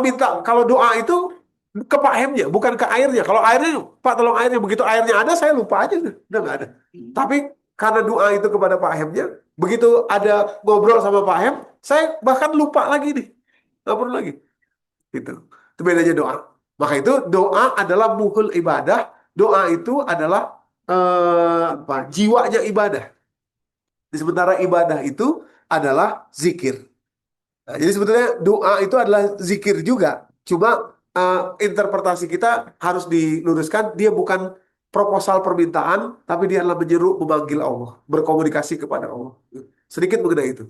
doa itu ke Pak Hemnya, bukan ke airnya. Kalau airnya, Pak tolong airnya. Begitu airnya ada, saya lupa aja. Udah nggak ada. Tapi karena doa itu kepada Pak Hemnya, begitu ada ngobrol sama Pak Hem, saya bahkan lupa lagi nih. Nggak perlu lagi. Gitu. Itu bedanya doa. Maka itu doa adalah muhul ibadah. Doa itu adalah jiwanya ibadah. Sementara ibadah itu adalah zikir. Nah, jadi sebetulnya doa itu adalah zikir juga. Cuma interpretasi kita harus diluruskan. Dia bukan proposal permintaan, tapi dia adalah menyeru memanggil Allah, berkomunikasi kepada Allah. Sedikit mengenai itu.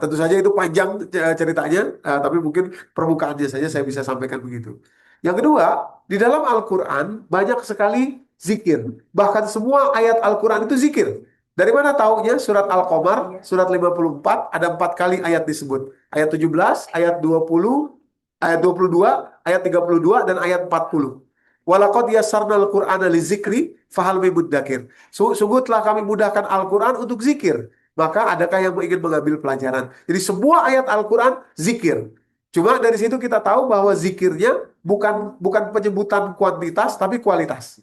Tentu saja itu panjang ceritanya, tapi mungkin permukaannya saja saya bisa sampaikan begitu. Yang kedua, di dalam Al-Quran banyak sekali zikir. Bahkan semua ayat Al-Quran itu zikir. Dari mana taunya? Surat Al-Qamar, surat 54, ada 4 kali ayat disebut. Ayat 17, ayat 20, ayat 22, ayat 32, dan ayat 40. Walaqad yassarnal Qur'ana lizikri fahal min muddakir. Sungguh telah kami mudahkan Al-Quran untuk zikir. Maka adakah yang ingin mengambil pelajaran? Jadi semua ayat Al-Quran zikir. Cuma dari situ kita tahu bahwa zikirnya bukan bukan penyebutan kuantitas tapi kualitas.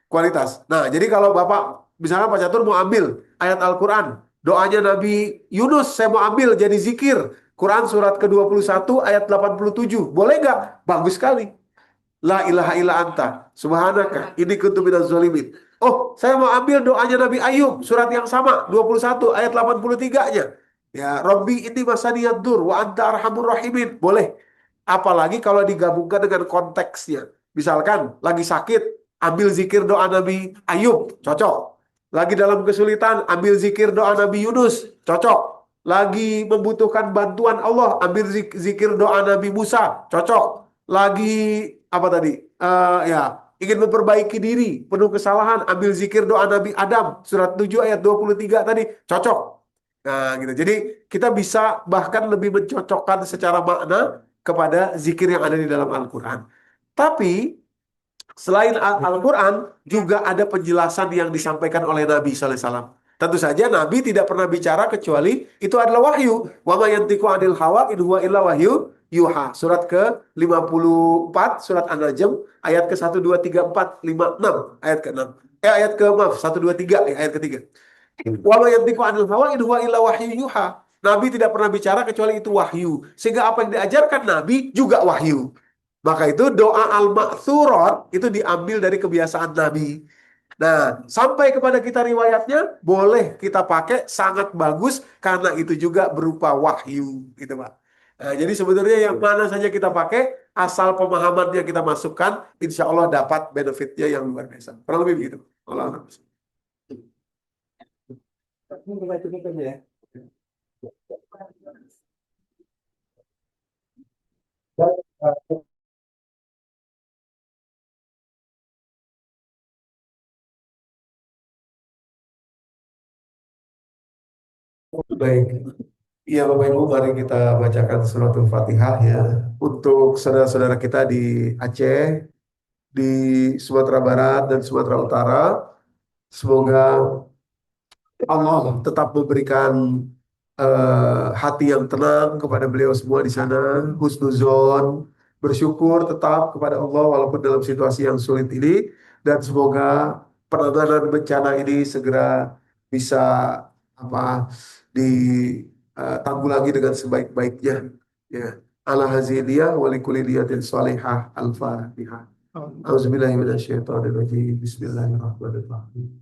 Kualitas. Nah, jadi kalau Bapak misalnya Pak Catur mau ambil ayat Al-Quran, doanya Nabi Yunus, saya mau ambil jadi zikir. Quran surat ke-21 ayat 87. Boleh nggak? Bagus sekali. La ilaha illa anta, subhanaka, ini kuntu minaz zalimin. Oh, saya mau ambil doanya Nabi Ayub, surat yang sama, 21 ayat 83-nya. Ya, Rabbi ini masaniyad dur wa anta arhamur rahimin. Boleh. Apalagi kalau digabungkan dengan konteksnya. Misalkan lagi sakit, ambil zikir doa Nabi Ayub, cocok. Lagi dalam kesulitan, ambil zikir doa Nabi Yunus, cocok. Lagi membutuhkan bantuan Allah, ambil zikir doa Nabi Musa, cocok. Lagi apa tadi? Ya, ingin memperbaiki diri, penuh kesalahan, ambil zikir doa Nabi Adam, surat 7 ayat 23 tadi, cocok. Nah, gitu. Jadi kita bisa bahkan lebih mencocokkan secara makna kepada zikir yang ada di dalam Al-Quran. Tapi selain Al-Quran juga ada penjelasan yang disampaikan oleh Nabi SAW. Tentu saja Nabi tidak pernah bicara kecuali itu adalah wahyu. Wa ma yantiqu 'anil hawa in huwa illa wahyu yuha. Surat ke-54 surat An-Najm ayat ke-1 2 3 4 5 6 ayat ke-6. Ayat ke maaf 1 2 3 ayat ketiga. Wa ma yantiqu 'anil hawa in huwa illa wahyu yuha. Nabi tidak pernah bicara kecuali itu wahyu. Sehingga apa yang diajarkan Nabi juga wahyu. Maka itu doa al-ma'thurat itu diambil dari kebiasaan Nabi. Nah, sampai kepada kita riwayatnya boleh kita pakai, sangat bagus karena itu juga berupa wahyu, gitu Pak. Nah, jadi sebenarnya yang mana saja kita pakai, asal pemahamannya kita masukkan, insya Allah dapat benefitnya yang luar biasa. Kurang lebih begitu. Allah Alam. Ini kita cukup aja ya. Baik. Iya Bapak Ibu, mari kita bacakan suratul Fatihah ya. Untuk saudara-saudara kita di Aceh, di Sumatera Barat dan Sumatera Utara, semoga Allah tetap memberikan hati yang tenang kepada beliau semua di sana, husnuzon, bersyukur tetap kepada Allah walaupun dalam situasi yang sulit ini, dan semoga penanganan bencana ini segera bisa apa ditanggulangi dengan sebaik-baiknya. Ya. Ala haziliyah wa likulli niyatin shalihah. Al-Fatihah. Auzubillahi minasyaitonirrajim. Bismillahirrahmanirrahim.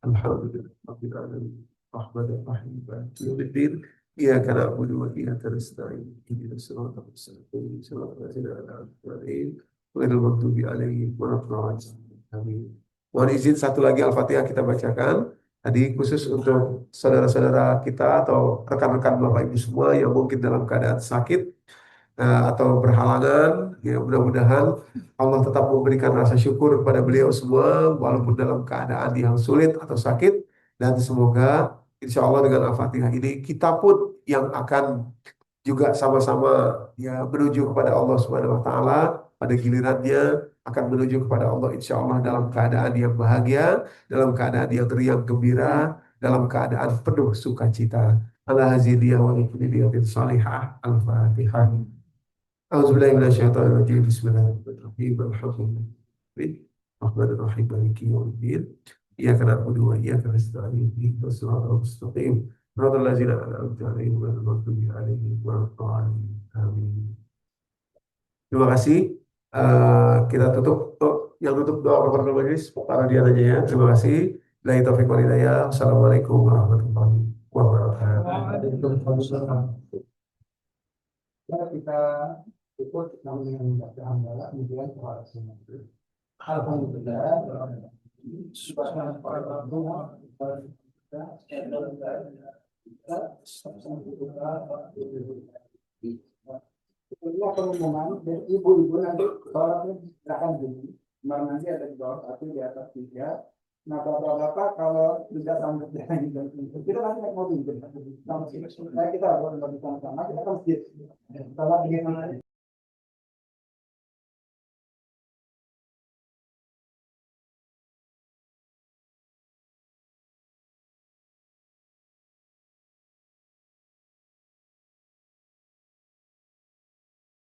Alhamdulillah rabbil alamin. Rahmanir-rahim. Maliki yaumiddin. Iyyaka na'budu wa iyyaka nasta'in. Ihdinas siratal mustaqim. Siratal ladzina an'amta 'alaihim ghairil maghdubi 'alaihim waladdallin. Amin. Mohon izin satu lagi Al-Fatihah kita bacakan. Tadi khusus untuk saudara-saudara kita atau rekan-rekan Bapak Ibu semua yang mungkin dalam keadaan sakit atau berhalangan, ya mudah-mudahan Allah tetap memberikan rasa syukur kepada beliau semua walaupun dalam keadaan yang sulit atau sakit, dan semoga insya Allah dengan Al-Fatihah ini kita pun yang akan juga sama-sama ya menuju kepada Allah Subhanahu wa taala pada gilirannya akan menuju kepada Allah insya Allah dalam keadaan yang bahagia, dalam keadaan yang riang gembira, dalam keadaan penuh sukacita. Ala hazidiyah wa likulli salihah. Al-Fatihah. A'udzubillahi minasyaitonirrajim. Bismillahirrahmanirrahim. Alhamdulillah. Rahmanir-Rahim. Maliki yaumiddin. Iyyaka na'budu wa iyyaka nasta'in. Ihdinas siratal mustaqim. Siratal ladzina an'amta 'alaihim ghairil maghdubi 'alaihim waladdallin. Amin. Terima kasih. Kita tutup. Yang tutup doa kepada majelis para dia aja ya. Terima kasih. Billahi taufiq wal hidayah. Assalamualaikum warahmatullahi wabarakatuh. Waalaikumsalam. Kita ikut namanya membaca hamdalah kemudian sholat sunnah. Alhamdulillah. Ini pengumuman dari ibu-ibu nanti sholatnya silakan dulu. Nanti ada di bawah satu di atas tiga. Nah bapak-bapak kalau tidak sanggup dengan kita nanti naik mobil. Kita harus bersama-sama kita akan masjid. Kalau bagaimana